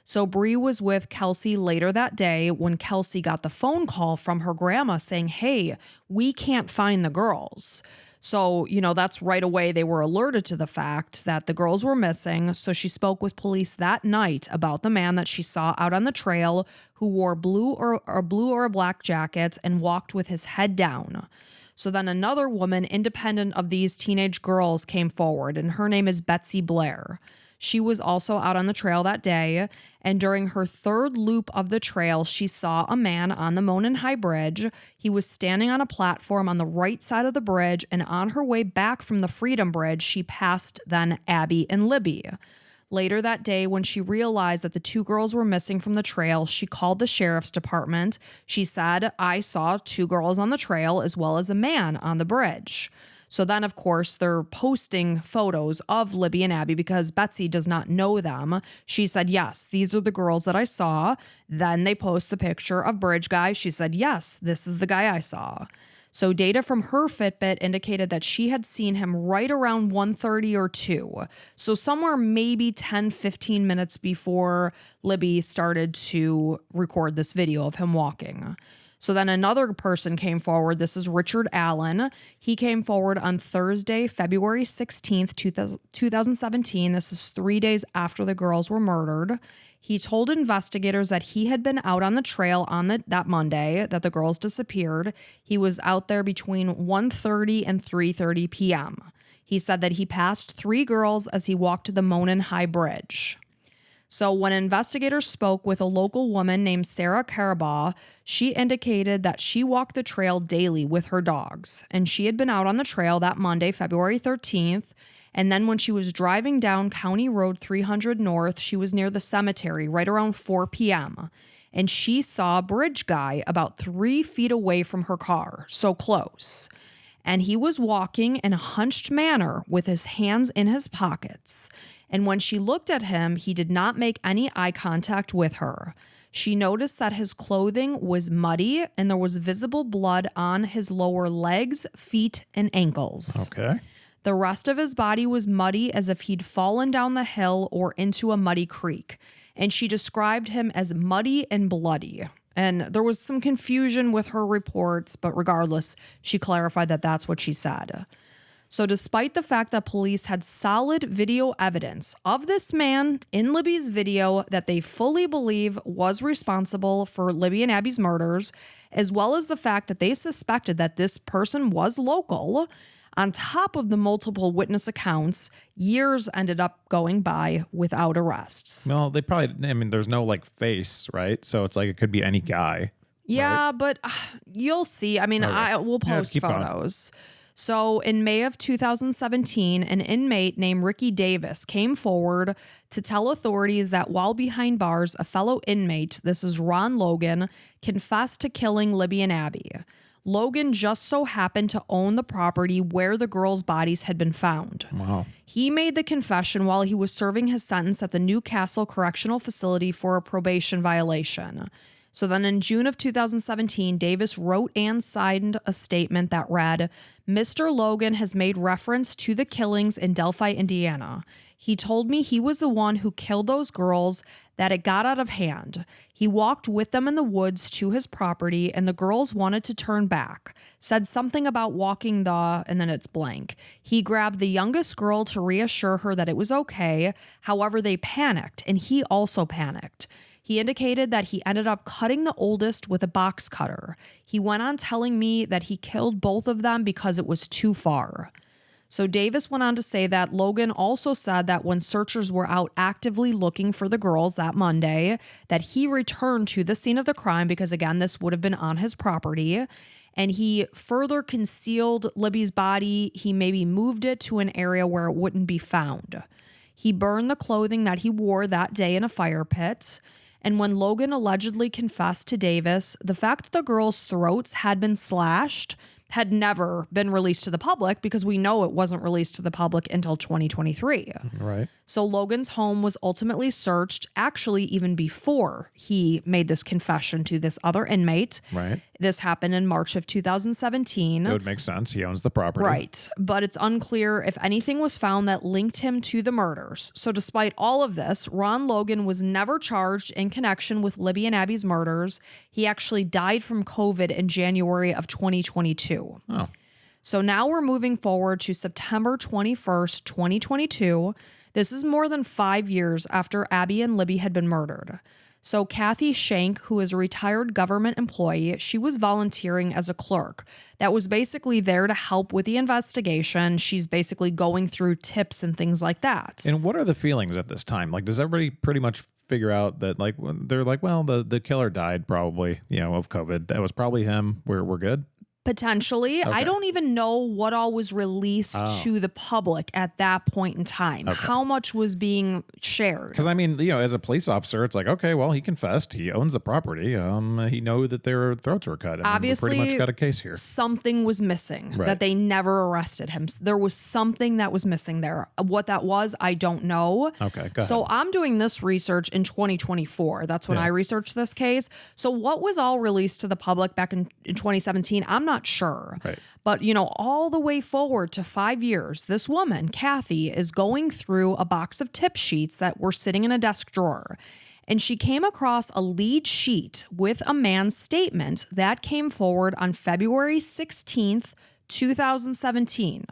[SPEAKER 1] So Bree was with Kelsey later that day when Kelsey got the phone call from her grandma saying, hey, we can't find the girls. So, that's right away they were alerted to the fact that the girls were missing. So she spoke with police that night about the man that she saw out on the trail who wore a blue or a black jacket and walked with his head down. So then another woman independent of these teenage girls came forward, and her name is Betsy Blair. She was also out on the trail that day, and during her third loop of the trail, she saw a man on the Monon High Bridge. He was standing on a platform on the right side of the bridge, and on her way back from the Freedom Bridge, she passed then Abby and Libby. Later that day, when she realized that the two girls were missing from the trail, she called the sheriff's department. She said, I saw two girls on the trail as well as a man on the bridge. So then, of course, they're posting photos of Libby and Abby because Betsy does not know them. She said, yes, these are the girls that I saw. Then they post the picture of Bridge Guy. She said, yes, this is the guy I saw. So data from her Fitbit indicated that she had seen him right around 1:30 or 2. So somewhere maybe 10, 15 minutes before Libby started to record this video of him walking. So then another person came forward. This is Richard Allen. He came forward on Thursday, February 16th, 2017. This is 3 days after the girls were murdered. He told investigators that he had been out on the trail on that Monday that the girls disappeared. He was out there between 1:30 and 3:30 p.m. He said that he passed 3 girls as he walked to the Monon High Bridge. So when investigators spoke with a local woman named Sarah Carabaugh, she indicated that she walked the trail daily with her dogs, and she had been out on the trail that Monday, February 13th. And then when she was driving down County Road 300 North, she was near the cemetery right around 4 p.m. And she saw a Bridge Guy about 3 feet away from her car, so close. And he was walking in a hunched manner with his hands in his pockets. And when she looked at him, he did not make any eye contact with her. She noticed that his clothing was muddy and there was visible blood on his lower legs, feet, and ankles.
[SPEAKER 2] Okay.
[SPEAKER 1] The rest of his body was muddy as if he'd fallen down the hill or into a muddy creek. And she described him as muddy and bloody. And there was some confusion with her reports, but regardless, she clarified that that's what she said. So despite the fact that police had solid video evidence of this man in Libby's video that they fully believe was responsible for Libby and Abby's murders, as well as the fact that they suspected that this person was local, on top of the multiple witness accounts, years ended up going by without arrests.
[SPEAKER 2] Well, they probably, there's no face, right? So it's like it could be any guy.
[SPEAKER 1] Yeah,
[SPEAKER 2] right?
[SPEAKER 1] but you'll see.
[SPEAKER 2] Okay.
[SPEAKER 1] I will post photos. So in May of 2017, an inmate named Ricky Davis came forward to tell authorities that while behind bars, a fellow inmate, this is Ron Logan, confessed to killing Libby and Abby. Logan just so happened to own the property where the girls' bodies had been found.
[SPEAKER 2] Wow.
[SPEAKER 1] He made the confession while he was serving his sentence at the Newcastle Correctional Facility for a probation violation. So then in June of 2017, Davis wrote and signed a statement that read, Mr. Logan has made reference to the killings in Delphi, Indiana. He told me he was the one who killed those girls, that it got out of hand. He walked with them in the woods to his property, and the girls wanted to turn back. Said something about walking and then it's blank. He grabbed the youngest girl to reassure her that it was okay. However, they panicked, and he also panicked. He indicated that he ended up cutting the oldest with a box cutter. He went on telling me that he killed both of them because it was too far. So Davis went on to say that Logan also said that when searchers were out actively looking for the girls that Monday, that he returned to the scene of the crime because, again, this would have been on his property. And he further concealed Libby's body. He maybe moved it to an area where it wouldn't be found. He burned the clothing that he wore that day in a fire pit. And when Logan allegedly confessed to Davis, the fact that the girls' throats had been slashed had never been released to the public because we know it wasn't released to the public until 2023.
[SPEAKER 2] Right.
[SPEAKER 1] So Logan's home was ultimately searched, actually even before he made this confession to this other inmate.
[SPEAKER 2] Right.
[SPEAKER 1] This happened in March of 2017.
[SPEAKER 2] It would make sense. He owns the property.
[SPEAKER 1] Right. But it's unclear if anything was found that linked him to the murders. So despite all of this, Ron Logan was never charged in connection with Libby and Abby's murders. He actually died from COVID in January of 2022.
[SPEAKER 2] Oh.
[SPEAKER 1] So now we're moving forward to September 21st, 2022. This is more than 5 years after Abby and Libby had been murdered. So Kathy Shank, who is a retired government employee, she was volunteering as a clerk that was basically there to help with the investigation. She's basically going through tips and things like that.
[SPEAKER 2] And what are the feelings at this time? Like, does everybody pretty much figure out that, like, they're like, well, the killer died probably, of COVID. That was probably him. We're good.
[SPEAKER 1] Potentially.
[SPEAKER 2] Okay.
[SPEAKER 1] I don't even know what all was released to the public at that point in time.
[SPEAKER 2] Okay.
[SPEAKER 1] How much was being shared?
[SPEAKER 2] Because, I mean, as a police officer, it's like, okay, well, he confessed. He owns the property. He knew that their throats were cut. I mean,
[SPEAKER 1] Obviously,
[SPEAKER 2] we pretty much got a case here.
[SPEAKER 1] Something was missing,
[SPEAKER 2] Right.
[SPEAKER 1] that they never arrested him. There was something that was missing there. What that was, I don't know.
[SPEAKER 2] Okay, go
[SPEAKER 1] So
[SPEAKER 2] ahead.
[SPEAKER 1] I'm doing this research in 2024. That's when
[SPEAKER 2] Yeah.
[SPEAKER 1] I researched this case. So what was all released to the public back in 2017, I'm not sure.
[SPEAKER 2] Right.
[SPEAKER 1] But, all the way forward to 5 years, this woman, Kathy, is going through a box of tip sheets that were sitting in a desk drawer. And she came across a lead sheet with a man's statement that came forward on February 16th, 2017.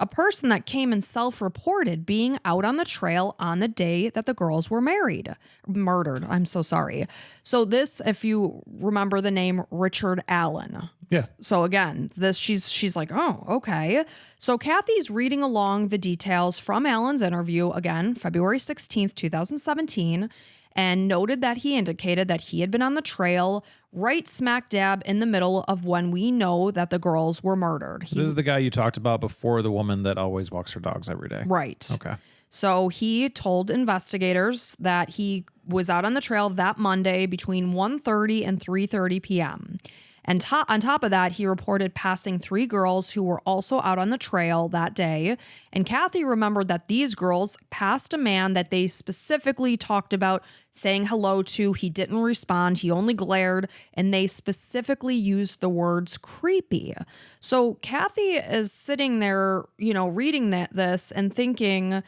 [SPEAKER 1] A person that came and self-reported being out on the trail on the day that the girls were murdered. I'm so sorry. So this, if you remember the name Richard Allen.
[SPEAKER 2] Yeah.
[SPEAKER 1] So again, she's like, oh, okay. So Kathy's reading along the details from Allen's interview, again, February 16th, 2017, and noted that he indicated that he had been on the trail right smack dab in the middle of when we know that the girls were murdered.
[SPEAKER 2] This is the guy you talked about before, the woman that always walks her dogs every day.
[SPEAKER 1] Right.
[SPEAKER 2] Okay.
[SPEAKER 1] So he told investigators that he was out on the trail that Monday between 1:30 and 3:30 p.m. And on top of that, he reported passing 3 girls who were also out on the trail that day. And Kathy remembered that these girls passed a man that they specifically talked about saying hello to. He didn't respond. He only glared. And they specifically used the words creepy. So Kathy is sitting there, reading this and thinking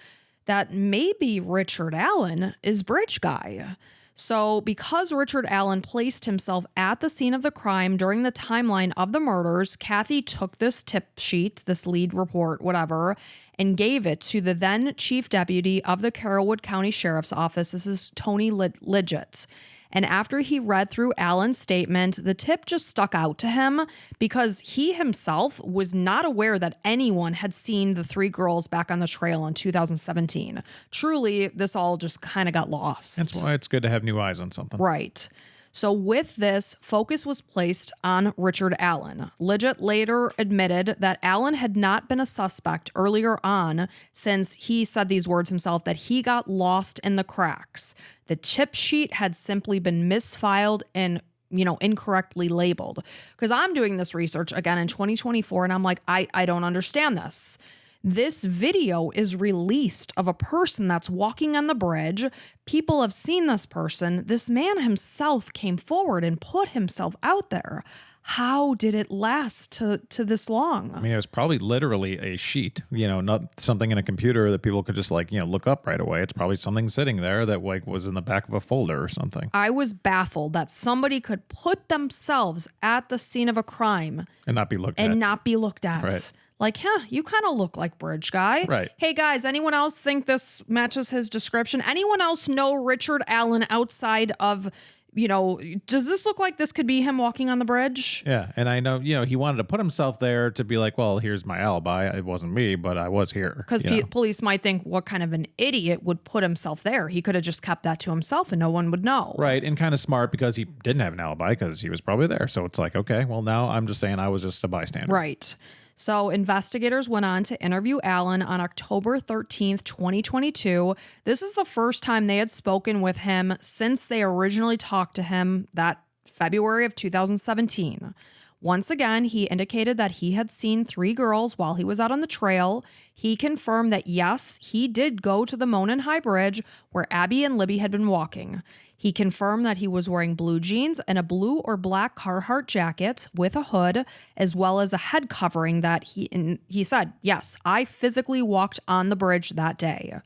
[SPEAKER 1] that maybe Richard Allen is Bridge Guy. So because Richard Allen placed himself at the scene of the crime during the timeline of the murders, Kathy took this tip sheet, this lead report, whatever, and gave it to the then chief deputy of the Carrollwood County Sheriff's Office. This is Tony Lidgett. And after he read through Allen's statement, the tip just stuck out to him because he himself was not aware that anyone had seen the 3 girls back on the trail in 2017. Truly, this all just kind of got lost.
[SPEAKER 2] That's why it's good to have new eyes on something.
[SPEAKER 1] Right. So with this, focus was placed on Richard Allen. Lidgett later admitted that Allen had not been a suspect earlier on since he said these words himself, that he got lost in the cracks. The tip sheet had simply been misfiled and incorrectly labeled. Because I'm doing this research again in 2024 and I'm like, I don't understand this. This video is released of a person that's walking on the bridge. People have seen this person. This man himself came forward and put himself out there. How did it last to this long?
[SPEAKER 2] I mean, it was probably literally a sheet, not something in a computer that people could just look up right away. It's probably something sitting there that was in the back of a folder or something.
[SPEAKER 1] I was baffled that somebody could put themselves at the scene of a crime
[SPEAKER 2] And not be looked
[SPEAKER 1] and
[SPEAKER 2] at.
[SPEAKER 1] not be looked at.
[SPEAKER 2] Right.
[SPEAKER 1] Like, you kind of look like Bridge Guy.
[SPEAKER 2] Right.
[SPEAKER 1] Hey, guys, anyone else think this matches his description? Anyone else know Richard Allen outside of, does this look like this could be him walking on the bridge?
[SPEAKER 2] Yeah. And I know, he wanted to put himself there to be like, well, here's my alibi. It wasn't me, but I was here.
[SPEAKER 1] Because police might think, what kind of an idiot would put himself there? He could have just kept that to himself and no one would know.
[SPEAKER 2] Right. And kind of smart because he didn't have an alibi because he was probably there. So it's like, okay, well, now I'm just saying I was just a bystander.
[SPEAKER 1] Right. So investigators went on to interview Allen on October 13th, 2022. This is the first time they had spoken with him since they originally talked to him that February of 2017. Once again, he indicated that he had seen 3 girls while he was out on the trail. He confirmed that, yes, he did go to the Monon High Bridge where Abby and Libby had been walking. He confirmed that he was wearing blue jeans and a blue or black Carhartt jacket with a hood, as well as a head covering that he said, yes, I physically walked on the bridge that day.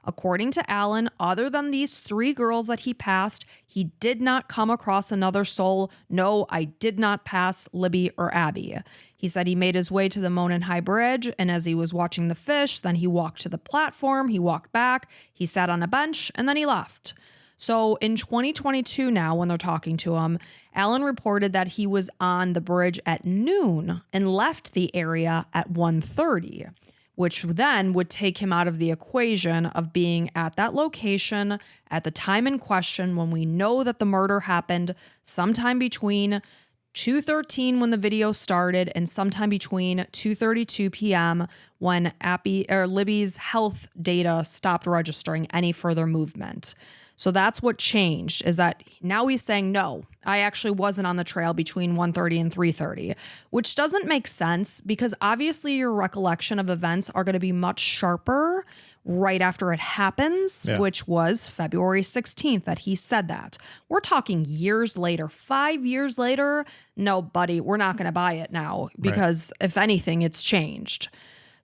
[SPEAKER 1] According to Allen, other than these 3 girls that he passed, he did not come across another soul. No, I did not pass Libby or Abby. He said he made his way to the Monon High Bridge, and as he was watching the fish, then he walked to the platform, he walked back, he sat on a bench, and then he left. So in 2022 now, when they're talking to him, Allen reported that he was on the bridge at noon and left the area at 1:30, which then would take him out of the equation of being at that location at the time in question when we know that the murder happened sometime between 2:13 when the video started and sometime between 2:32 p.m. when Libby's health data stopped registering any further movement. So that's what changed, is that now he's saying, no, I actually wasn't on the trail between 1:30 and 3:30, which doesn't make sense because obviously your recollection of events are going to be much sharper right after it happens, which was February 16th that he said that. We're talking years later, 5 years later. No, buddy, we're not going to buy it now because if anything, it's changed.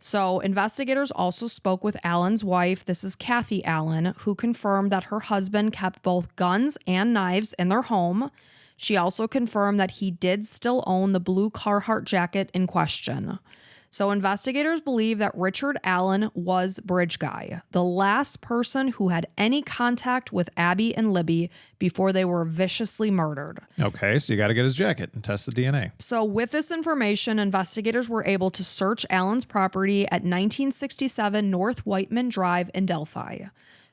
[SPEAKER 1] So investigators also spoke with Allen's wife, this is Kathy Allen, who confirmed that her husband kept both guns and knives in their home. She also confirmed that he did still own the blue Carhartt jacket in question. So investigators believe that Richard Allen was Bridge Guy, the last person who had any contact with Abby and Libby before they were viciously murdered.
[SPEAKER 2] Okay, so you got to get his jacket and test the DNA.
[SPEAKER 1] So with this information, investigators were able to search Allen's property at 1967 North Whiteman Drive in Delphi.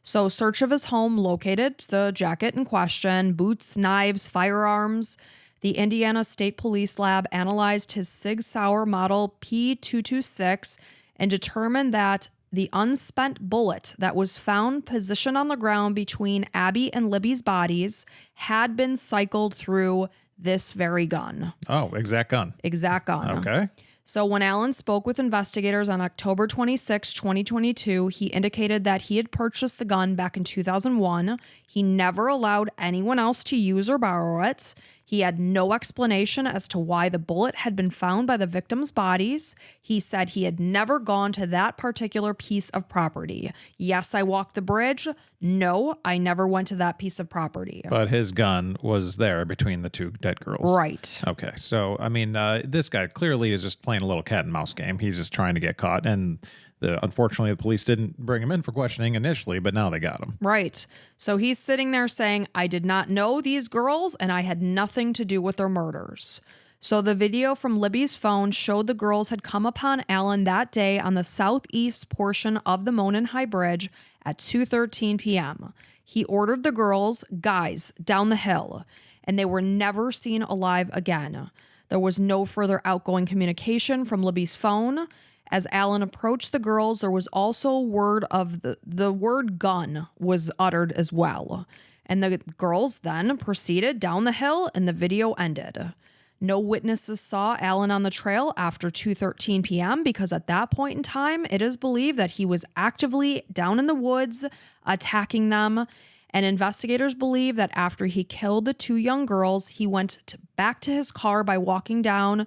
[SPEAKER 1] So search of his home located the jacket in question, boots, knives, firearms. The Indiana State Police Lab analyzed his Sig Sauer model P226 and determined that the unspent bullet that was found positioned on the ground between Abby and Libby's bodies had been cycled through this very gun.
[SPEAKER 2] Oh, exact gun.
[SPEAKER 1] Exact gun.
[SPEAKER 2] Okay.
[SPEAKER 1] So when Allen spoke with investigators on October 26, 2022, he indicated that he had purchased the gun back in 2001. He never allowed anyone else to use or borrow it. He had no explanation as to why the bullet had been found by the victims' bodies. He said he had never gone to that particular piece of property. Yes, I walked the bridge. No, I never went to that piece of property.
[SPEAKER 2] But his gun was there between the 2 dead girls.
[SPEAKER 1] Right.
[SPEAKER 2] Okay. So, I mean, this guy clearly is just playing a little cat and mouse game. He's just trying to get caught. And unfortunately, the police didn't bring him in for questioning initially, but now they got him.
[SPEAKER 1] Right. So he's sitting there saying, I did not know these girls and I had nothing to do with their murders. So the video from Libby's phone showed the girls had come upon Allen that day on the southeast portion of the Monon High Bridge at 2:13 p.m. He ordered the girls, guys, down the hill, and they were never seen alive again. There was no further outgoing communication from Libby's phone. As Allen approached the girls, there was also word of the word gun was uttered as well. And the girls then proceeded down the hill and the video ended. No witnesses saw Allen on the trail after 2:13 p.m. because at that point in time, it is believed that he was actively down in the woods attacking them. And investigators believe that after he killed the 2 young girls, he went back to his car by walking down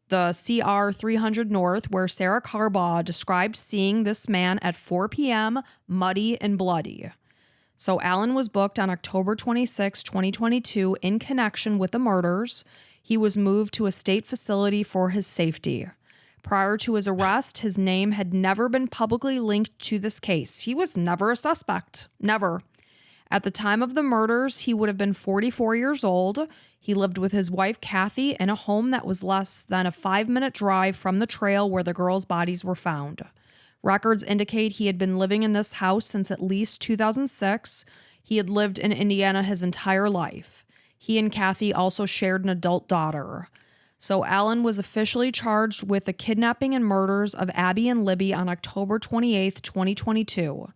[SPEAKER 1] the CR 300 North, where Sarah Carbaugh described seeing this man at 4 p.m., muddy and bloody. So Allen was booked on October 26, 2022, in connection with the murders. He was moved to a state facility for his safety. Prior to his arrest, his name had never been publicly linked to this case. He was never a suspect. Never. At the time of the murders, he would have been 44 years old. He lived with his wife, Kathy, in a home that was less than a 5-minute drive from the trail where the girls' bodies were found. Records indicate he had been living in this house since at least 2006. He had lived in Indiana his entire life. He and Kathy also shared an adult daughter. So Alan was officially charged with the kidnapping and murders of Abby and Libby on October 28, 2022.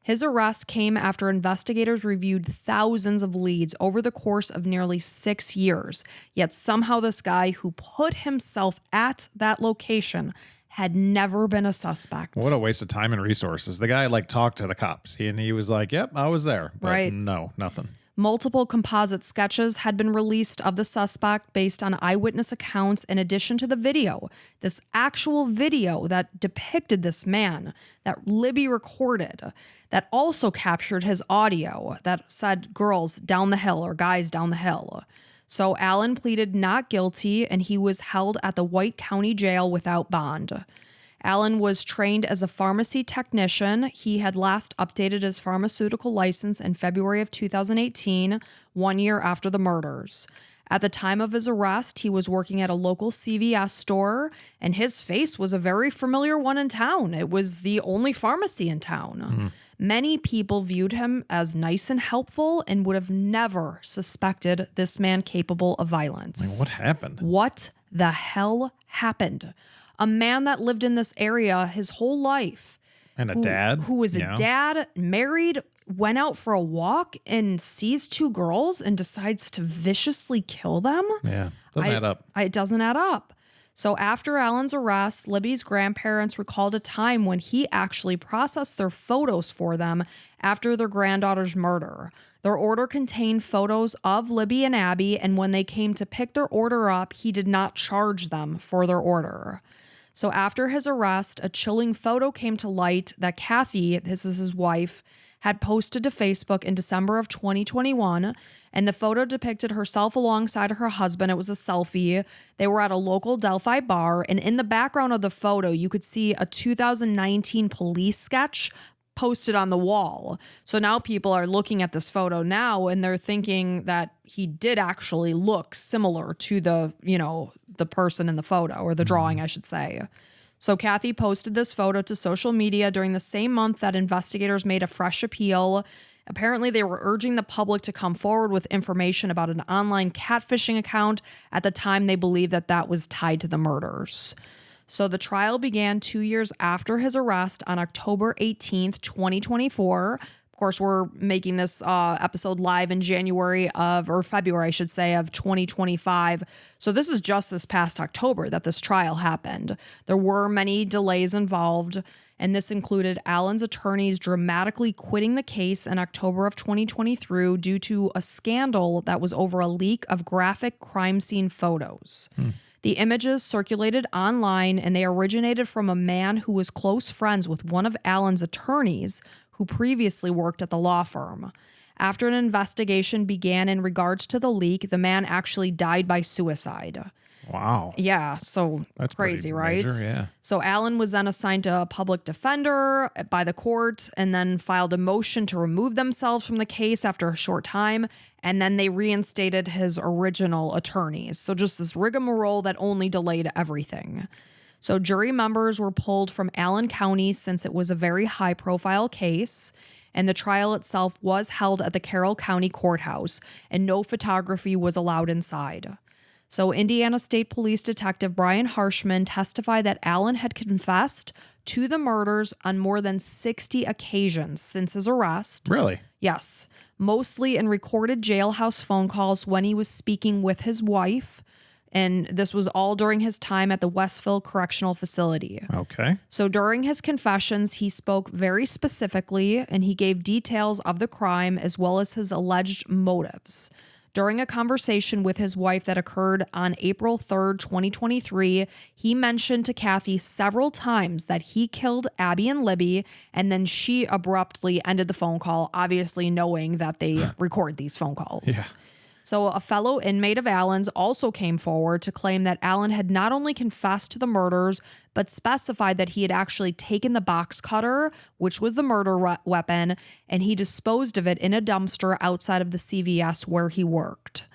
[SPEAKER 1] His arrest came after investigators reviewed thousands of leads over the course of nearly 6 years. Yet somehow this guy who put himself at that location had never been a suspect.
[SPEAKER 2] What a waste of time and resources. The guy talked to the cops and he was like, yep, I was there. But
[SPEAKER 1] right.
[SPEAKER 2] No, nothing.
[SPEAKER 1] Multiple composite sketches had been released of the suspect based on eyewitness accounts in addition to the video. This actual video that depicted this man that Libby recorded that also captured his audio that said girls down the hill or guys down the hill. So Alan pleaded not guilty and he was held at the White County Jail without bond. Alan was trained as a pharmacy technician. He had last updated his pharmaceutical license in February of 2018, 1 year after the murders. At the time of his arrest, he was working at a local CVS store, and his face was a very familiar one in town. It was the only pharmacy in town. Many people viewed him as nice and helpful and would have never suspected this man capable of violence.
[SPEAKER 2] What happened?
[SPEAKER 1] What the hell happened? A man that lived in this area his whole life.
[SPEAKER 2] And a dad.
[SPEAKER 1] Who was a dad, married, went out for a walk and sees 2 girls and decides to viciously kill them?
[SPEAKER 2] Yeah, doesn't add up.
[SPEAKER 1] It doesn't add up. So after Alan's arrest, Libby's grandparents recalled a time when he actually processed their photos for them after their granddaughter's murder. Their order contained photos of Libby and Abby, and when they came to pick their order up, he did not charge them for their order. So after his arrest, a chilling photo came to light that Kathy, this is his wife, had posted to Facebook in December of 2021, and the photo depicted herself alongside her husband. It was a selfie. They were at a local Delphi bar, and in the background of the photo, you could see a 2019 police sketch posted on the wall. So now people are looking at this photo now and they're thinking that he did actually look similar to the person in the photo, or the drawing, I should say. So Kathy posted this photo to social media during the same month that investigators made a fresh appeal. Apparently, they were urging the public to come forward with information about an online catfishing account. At the time, they believed that that was tied to the murders. So the trial began 2 years after his arrest on October 18th, 2024. Of course, we're making this episode live in February, I should say, of 2025. So this is just this past October that this trial happened. There were many delays involved, and this included Alan's attorneys dramatically quitting the case in October of 2023 due to a scandal that was over a leak of graphic crime scene photos. The images circulated online, and they originated from a man who was close friends with one of Alan's attorneys who previously worked at the law firm. After an investigation began in regards to the leak, the man actually died by suicide.
[SPEAKER 2] Wow.
[SPEAKER 1] Yeah, so
[SPEAKER 2] That's
[SPEAKER 1] crazy,
[SPEAKER 2] pretty
[SPEAKER 1] right?
[SPEAKER 2] major, yeah.
[SPEAKER 1] So Alan was then assigned to a public defender by the court and then filed a motion to remove themselves from the case after a short time. And then they reinstated his original attorneys. So just this rigmarole that only delayed everything. So jury members were pulled from Allen County since it was a very high-profile case, and the trial itself was held at the Carroll County Courthouse, and no photography was allowed inside. So Indiana State Police Detective Brian Harshman testified that Alan had confessed to the murders on more than 60 occasions since his arrest.
[SPEAKER 2] Really?
[SPEAKER 1] Yes, mostly in recorded jailhouse phone calls when he was speaking with his wife. And this was all during his time at the Westville Correctional Facility.
[SPEAKER 2] Okay.
[SPEAKER 1] So during his confessions, he spoke very specifically and he gave details of the crime as well as his alleged motives. During a conversation with his wife that occurred on April 3rd, 2023, he mentioned to Kathy several times that he killed Abby and Libby, and then she abruptly ended the phone call, obviously knowing that they record these phone calls.
[SPEAKER 2] Yeah.
[SPEAKER 1] So a fellow inmate of Allen's also came forward to claim that Allen had not only confessed to the murders, but specified that he had actually taken the box cutter, which was the murder weapon, and he disposed of it in a dumpster outside of the CVS where he worked.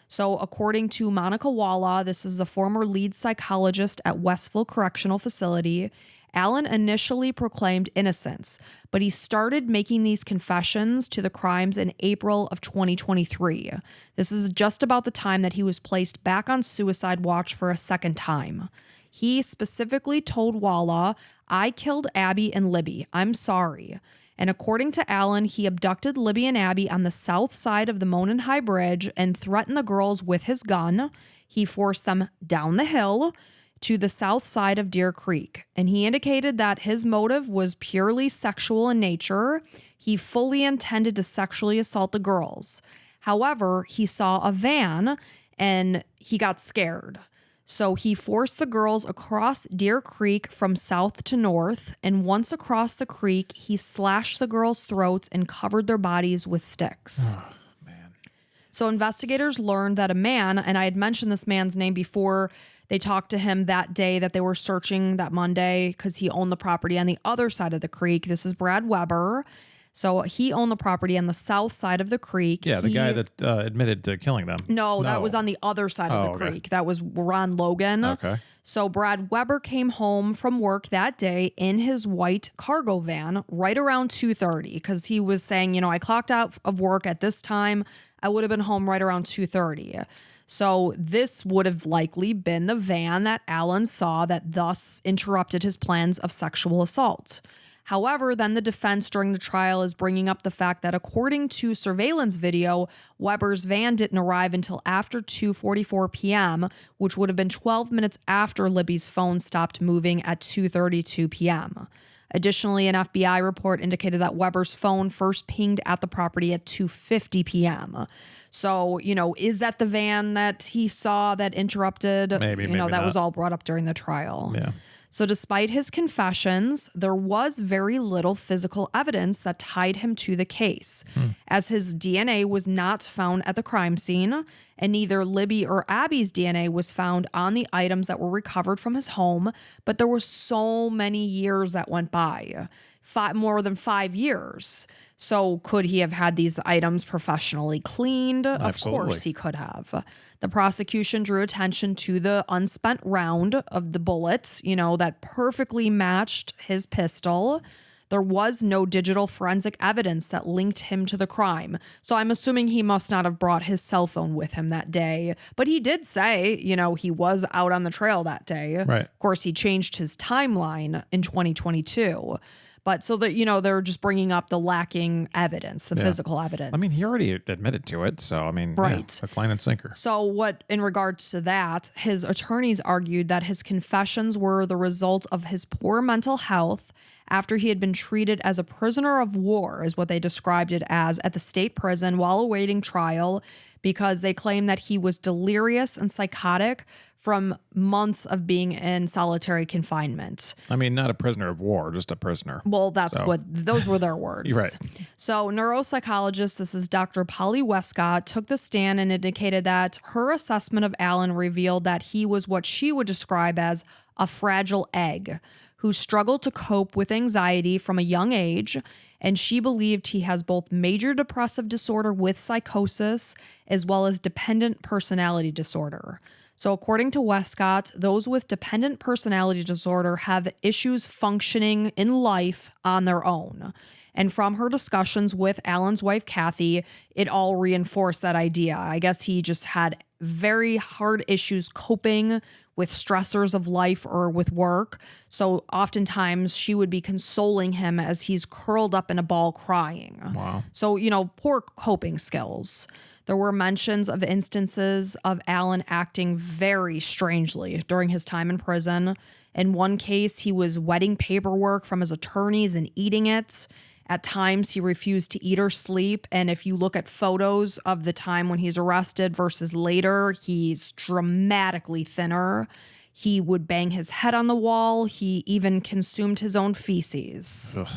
[SPEAKER 1] So according to Monica Walla, this is a former lead psychologist at Westville Correctional Facility, Allen initially proclaimed innocence, but he started making these confessions to the crimes in April of 2023. This is just about the time that he was placed back on suicide watch for a second time. He specifically told Walla, "I killed Abby and Libby. I'm sorry." And according to Allen, he abducted Libby and Abby on the south side of the Monon High Bridge and threatened the girls with his gun. He forced them down the hill to the south side of Deer Creek, and he indicated that his motive was purely sexual in nature. He fully intended to sexually assault the girls. However, he saw a van and he got scared. So he forced the girls across Deer Creek from south to north, and once across the creek, he slashed the girls' throats and covered their bodies with sticks.
[SPEAKER 2] Oh, man.
[SPEAKER 1] So investigators learned that a man, and I had mentioned this man's name before, they talked to him that day that they were searching that Monday because he owned the property on the other side of the creek. This is Brad Weber. So he owned the property on the south side of the creek.
[SPEAKER 2] Yeah, the guy that admitted to killing them.
[SPEAKER 1] No, that was on the other side of the creek. That was Ron Logan.
[SPEAKER 2] Okay.
[SPEAKER 1] So Brad Weber came home from work that day in his white cargo van right around 2:30 because he was saying, I clocked out of work at this time. I would have been home right around 2:30. So this would have likely been the van that Allen saw that thus interrupted his plans of sexual assault. However, then the defense during the trial is bringing up the fact that according to surveillance video, Weber's van didn't arrive until after 2:44 p.m., which would have been 12 minutes after Libby's phone stopped moving at 2:32 p.m. Additionally, an FBI report indicated that Weber's phone first pinged at the property at 2:50 p.m. So, is that the van that he saw that interrupted?
[SPEAKER 2] Maybe
[SPEAKER 1] that
[SPEAKER 2] not.
[SPEAKER 1] was all brought up during the trial.
[SPEAKER 2] Yeah.
[SPEAKER 1] So despite his confessions, there was very little physical evidence that tied him to the case, as his DNA was not found at the crime scene, and neither Libby or Abby's DNA was found on the items that were recovered from his home, but there were so many years that went by, more than 5 years. So could he have had these items professionally cleaned?
[SPEAKER 2] Absolutely.
[SPEAKER 1] Of course he could have. The prosecution drew attention to the unspent round of the bullets, that perfectly matched his pistol. There was no digital forensic evidence that linked him to the crime. So I'm assuming he must not have brought his cell phone with him that day. But he did say, he was out on the trail that day.
[SPEAKER 2] Right.
[SPEAKER 1] Of course, he changed his timeline in 2022. But so that, they're just bringing up the lacking evidence, the physical evidence.
[SPEAKER 2] I mean, he already admitted to it. So,
[SPEAKER 1] right.
[SPEAKER 2] Hook, line, and sinker.
[SPEAKER 1] So in regards to that, his attorneys argued that his confessions were the result of his poor mental health after he had been treated as a prisoner of war, is what they described it as, at the state prison while awaiting trial, because they claimed that he was delirious and psychotic from
[SPEAKER 2] months
[SPEAKER 1] of being in solitary confinement.
[SPEAKER 2] Not a prisoner of war, just a prisoner.
[SPEAKER 1] Well, those were their words.
[SPEAKER 2] You're right.
[SPEAKER 1] So neuropsychologist, this is Dr. Polly Westcott, took the stand and indicated that her assessment of Allen revealed that he was what she would describe as a fragile egg who struggled to cope with anxiety from a young age, and she believed he has both major depressive disorder with psychosis as well as dependent personality disorder. So according to Westcott, those with dependent personality disorder have issues functioning in life on their own. And from her discussions with Allen's wife, Kathy, it all reinforced that idea. I guess he just had very hard issues coping with stressors of life or with work. So oftentimes she would be consoling him as he's curled up in a ball crying.
[SPEAKER 2] Wow.
[SPEAKER 1] So, poor coping skills. There were mentions of instances of Allen acting very strangely during his time in prison. In one case, he was wetting paperwork from his attorneys and eating it. At times, he refused to eat or sleep. And if you look at photos of the time when he's arrested versus later, he's dramatically thinner. He would bang his head on the wall. He even consumed his own feces.
[SPEAKER 2] Ugh.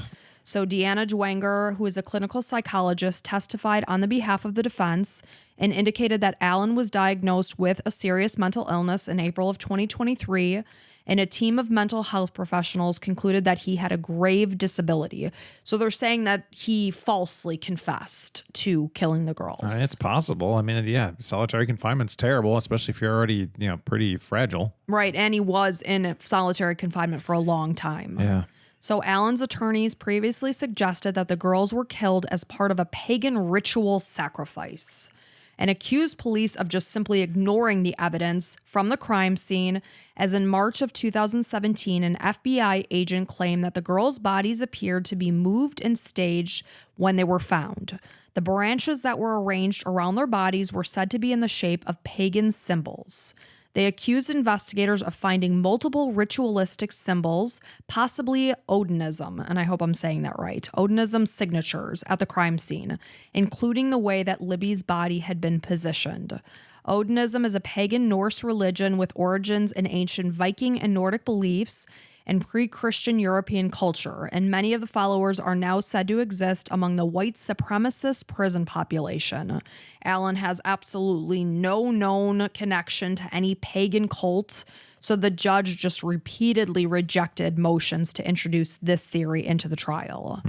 [SPEAKER 1] So Deanna Dwanger, who is a clinical psychologist, testified on the behalf of the defense and indicated that Allen was diagnosed with a serious mental illness in April of 2023, and a team of mental health professionals concluded that he had a grave disability. So they're saying that he falsely confessed to killing the girls.
[SPEAKER 2] It's possible. I mean, yeah, solitary confinement's terrible, especially if you're already, pretty fragile.
[SPEAKER 1] Right, and he was in solitary confinement for a long time.
[SPEAKER 2] Yeah.
[SPEAKER 1] So Allen's attorneys previously suggested that the girls were killed as part of a pagan ritual sacrifice and accused police of just simply ignoring the evidence from the crime scene, as in March of 2017, an FBI agent claimed that the girls' bodies appeared to be moved and staged when they were found. The branches that were arranged around their bodies were said to be in the shape of pagan symbols. They accused investigators of finding multiple ritualistic symbols, possibly Odinism, and I hope I'm saying that right, Odinism signatures at the crime scene, including the way that Libby's body had been positioned. Odinism is a pagan Norse religion with origins in ancient Viking and Nordic beliefs and pre-Christian European culture, and many of the followers are now said to exist among the white supremacist prison population. Allen has absolutely no known connection to any pagan cult, so the judge just repeatedly rejected motions to introduce this theory into the trial.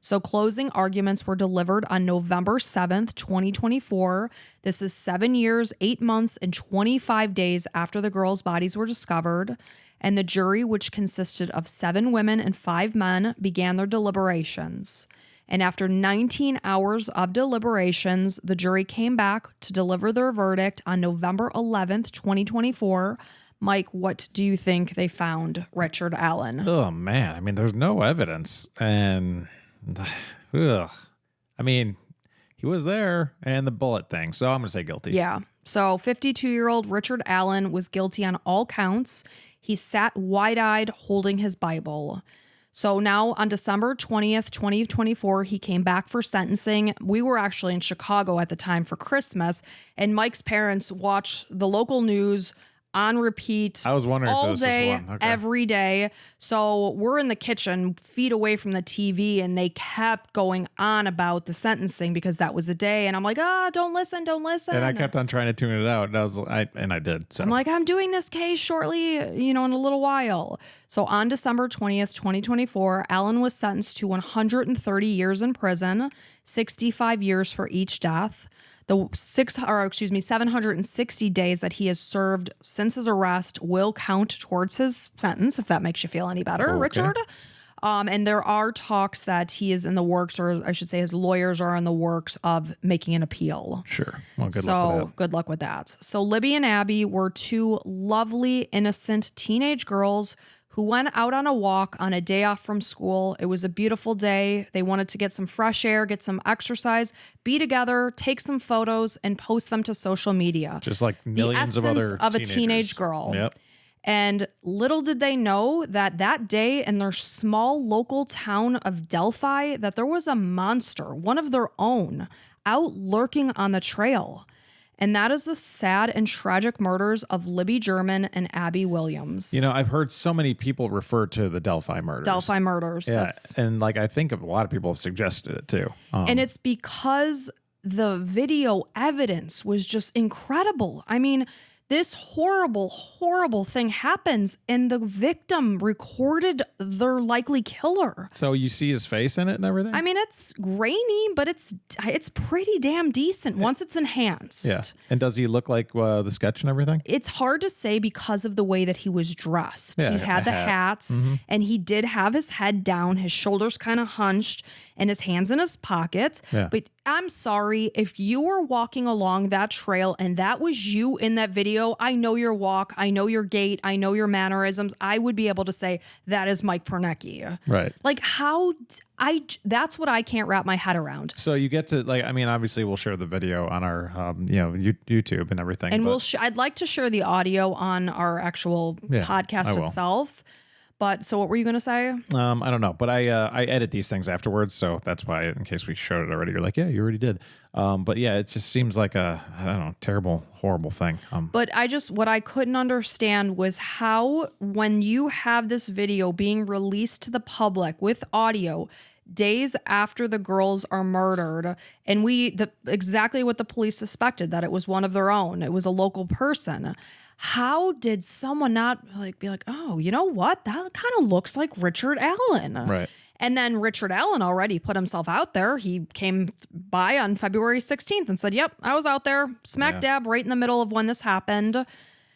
[SPEAKER 1] So closing arguments were delivered on November 7th, 2024. This is 7 years, 8 months, and 25 days after the girls' bodies were discovered. And the jury, which consisted of 7 women and 5 men, began their deliberations. And after 19 hours of deliberations, the jury came back to deliver their verdict on November 11th, 2024. Mike, what do you think they found Richard Allen?
[SPEAKER 2] Oh, man. I mean, there's no evidence. And, ugh. I mean, he was there and the bullet thing. So I'm going to say guilty.
[SPEAKER 1] Yeah. So 52-year-old Richard Allen was guilty on all counts. He sat wide-eyed holding his Bible. So now on December 20th, 2024, he came back for sentencing. We were actually in Chicago at the time for Christmas, and Mike's parents watched the local news on repeat
[SPEAKER 2] I was wondering
[SPEAKER 1] all
[SPEAKER 2] if this
[SPEAKER 1] day,
[SPEAKER 2] was one. Okay.
[SPEAKER 1] every day. So we're in the kitchen, feet away from the TV, and they kept going on about the sentencing because that was the day. And I'm like, don't listen, don't listen.
[SPEAKER 2] And I kept on trying to tune it out, and I did. So
[SPEAKER 1] I'm like, I'm doing this case shortly, in a little while. So on December 20th, 2024, Allen was sentenced to 130 years in prison, 65 years for each death. The 760 days that he has served since his arrest will count towards his sentence, if that makes you feel any better,
[SPEAKER 2] Okay.
[SPEAKER 1] Richard. And there are talks that he is in the works, or I should say his lawyers are in the works of making an appeal.
[SPEAKER 2] Sure. Well, good luck with that.
[SPEAKER 1] Good luck with that. So Libby and Abby were 2 lovely, innocent teenage girls who went out on a walk on a day off from school. It was a beautiful day. They wanted to get some fresh air, get some exercise, be together, take some photos, and post them to social media.
[SPEAKER 2] Just like millions
[SPEAKER 1] the
[SPEAKER 2] of
[SPEAKER 1] essence
[SPEAKER 2] other
[SPEAKER 1] of a
[SPEAKER 2] teenagers.
[SPEAKER 1] teenage girl.
[SPEAKER 2] Yep.
[SPEAKER 1] And little did they know that day in their small local town of Delphi, that there was a monster, one of their own, out lurking on the trail. And that is the sad and tragic murders of Libby German and Abby Williams.
[SPEAKER 2] I've heard so many people refer to the Delphi murders.
[SPEAKER 1] Delphi murders.
[SPEAKER 2] Yeah, and I think a lot of people have suggested it too.
[SPEAKER 1] And it's because the video evidence was just incredible. I mean, this horrible, horrible thing happens, and the victim recorded their likely killer.
[SPEAKER 2] So you see his face in it and everything?
[SPEAKER 1] I mean, it's grainy, but it's pretty damn decent once it's enhanced.
[SPEAKER 2] Yeah. And does he look like the sketch and everything?
[SPEAKER 1] It's hard to say because of the way that he was dressed.
[SPEAKER 2] Yeah,
[SPEAKER 1] he had
[SPEAKER 2] the
[SPEAKER 1] the
[SPEAKER 2] hat.
[SPEAKER 1] hats, and he did have his head down, his shoulders kind of hunched, and his hands in his pockets.
[SPEAKER 2] Yeah.
[SPEAKER 1] But I'm sorry, if you were walking along that trail and that was you in that video, I know your walk, I know your gait, I know your mannerisms. I would be able to say that is Mike Pernecki.
[SPEAKER 2] Right.
[SPEAKER 1] Like that's what I can't wrap my head around.
[SPEAKER 2] So you get to obviously we'll share the video on our YouTube and everything.
[SPEAKER 1] And
[SPEAKER 2] but
[SPEAKER 1] I'd like to share the audio on our actual
[SPEAKER 2] Yeah, I
[SPEAKER 1] podcast
[SPEAKER 2] will.
[SPEAKER 1] itself. But so what were you going to say?
[SPEAKER 2] I don't know, but I edit these things afterwards, so that's why, in case we showed it already, you're like, yeah, you already did. But yeah, it just seems like a, I don't know, terrible, horrible thing.
[SPEAKER 1] But what I couldn't understand was how, when you have this video being released to the public with audio, days after the girls are murdered. And exactly what the police suspected, that it was one of their own. It was a local person. How did someone not be like, oh, you know what? That kind of looks like Richard Allen.
[SPEAKER 2] Right.
[SPEAKER 1] And then Richard Allen already put himself out there. He came by on February 16th and said, yep, I was out there smack dab right in the middle of when this happened.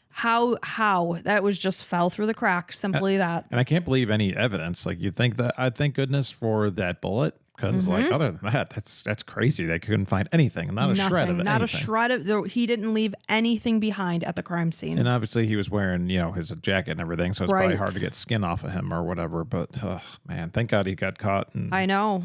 [SPEAKER 1] How that was just fell through the cracks. Simply that.
[SPEAKER 2] And I can't believe any evidence. Like, you think that, I thank goodness for that bullet. Because like, other than that, that's crazy. They couldn't find anything, not a shred of anything.
[SPEAKER 1] Not a shred of. He didn't leave anything behind at the crime scene.
[SPEAKER 2] And obviously, he was wearing, his jacket and everything, so it's probably hard to get skin off of him or whatever. But man, thank God he got caught. And,
[SPEAKER 1] I know.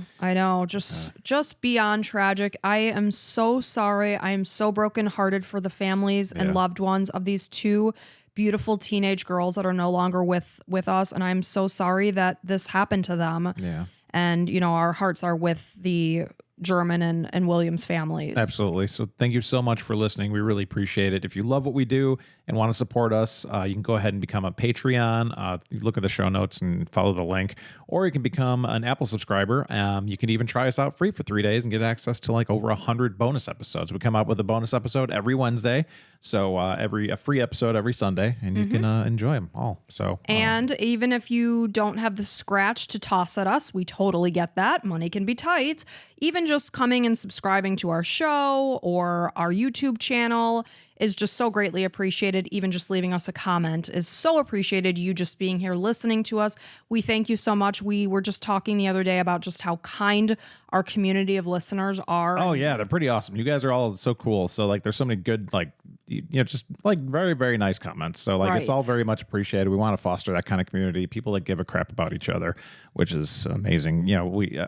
[SPEAKER 1] Just beyond tragic. I am so sorry. I am so brokenhearted for the families and loved ones of these two beautiful teenage girls that are no longer with us, and I'm so sorry that this happened to them.
[SPEAKER 2] Yeah.
[SPEAKER 1] And, our hearts are with the German and Williams families.
[SPEAKER 2] Absolutely. So thank you so much for listening. We really appreciate it. If you love what we do and want to support us, you can go ahead and become a Patreon. You look at the show notes and follow the link, or you can become an Apple subscriber. You can even try us out free for 3 days and get access to like over 100 bonus episodes. We come out with a bonus episode every Wednesday. So a free episode every Sunday, and you can enjoy them all. So
[SPEAKER 1] and even if you don't have the scratch to toss at us, we totally get that. Money can be tight. Even just coming and subscribing to our show or our YouTube channel is just so greatly appreciated. Even just leaving us a comment is so appreciated. You just being here listening to us, we thank you so much. We were just talking the other day about just how kind our community of listeners are.
[SPEAKER 2] Oh yeah, they're pretty awesome. You guys are all so cool. So like, there's so many good, like, just like very, very nice comments. So like, it's all very much appreciated. We want to foster that kind of community, people that give a crap about each other, which is amazing.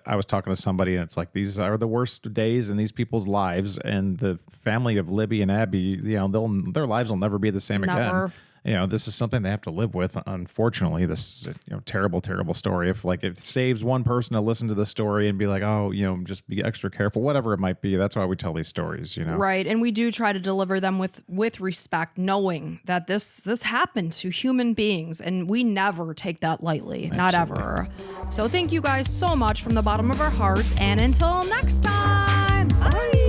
[SPEAKER 2] I was talking to somebody, and it's like, these are the worst days in these people's lives, and the family of Libby and Abby, their lives will never be the same again. This is something they have to live with. Unfortunately, this is terrible, terrible story. If it saves one person to listen to the story and be like, oh, just be extra careful, whatever it might be. That's why we tell these stories,
[SPEAKER 1] Right. And we do try to deliver them with respect, knowing that this happened to human beings, and we never take that lightly. Absolutely. Not ever. So thank you guys so much from the bottom of our hearts. And until next time, bye.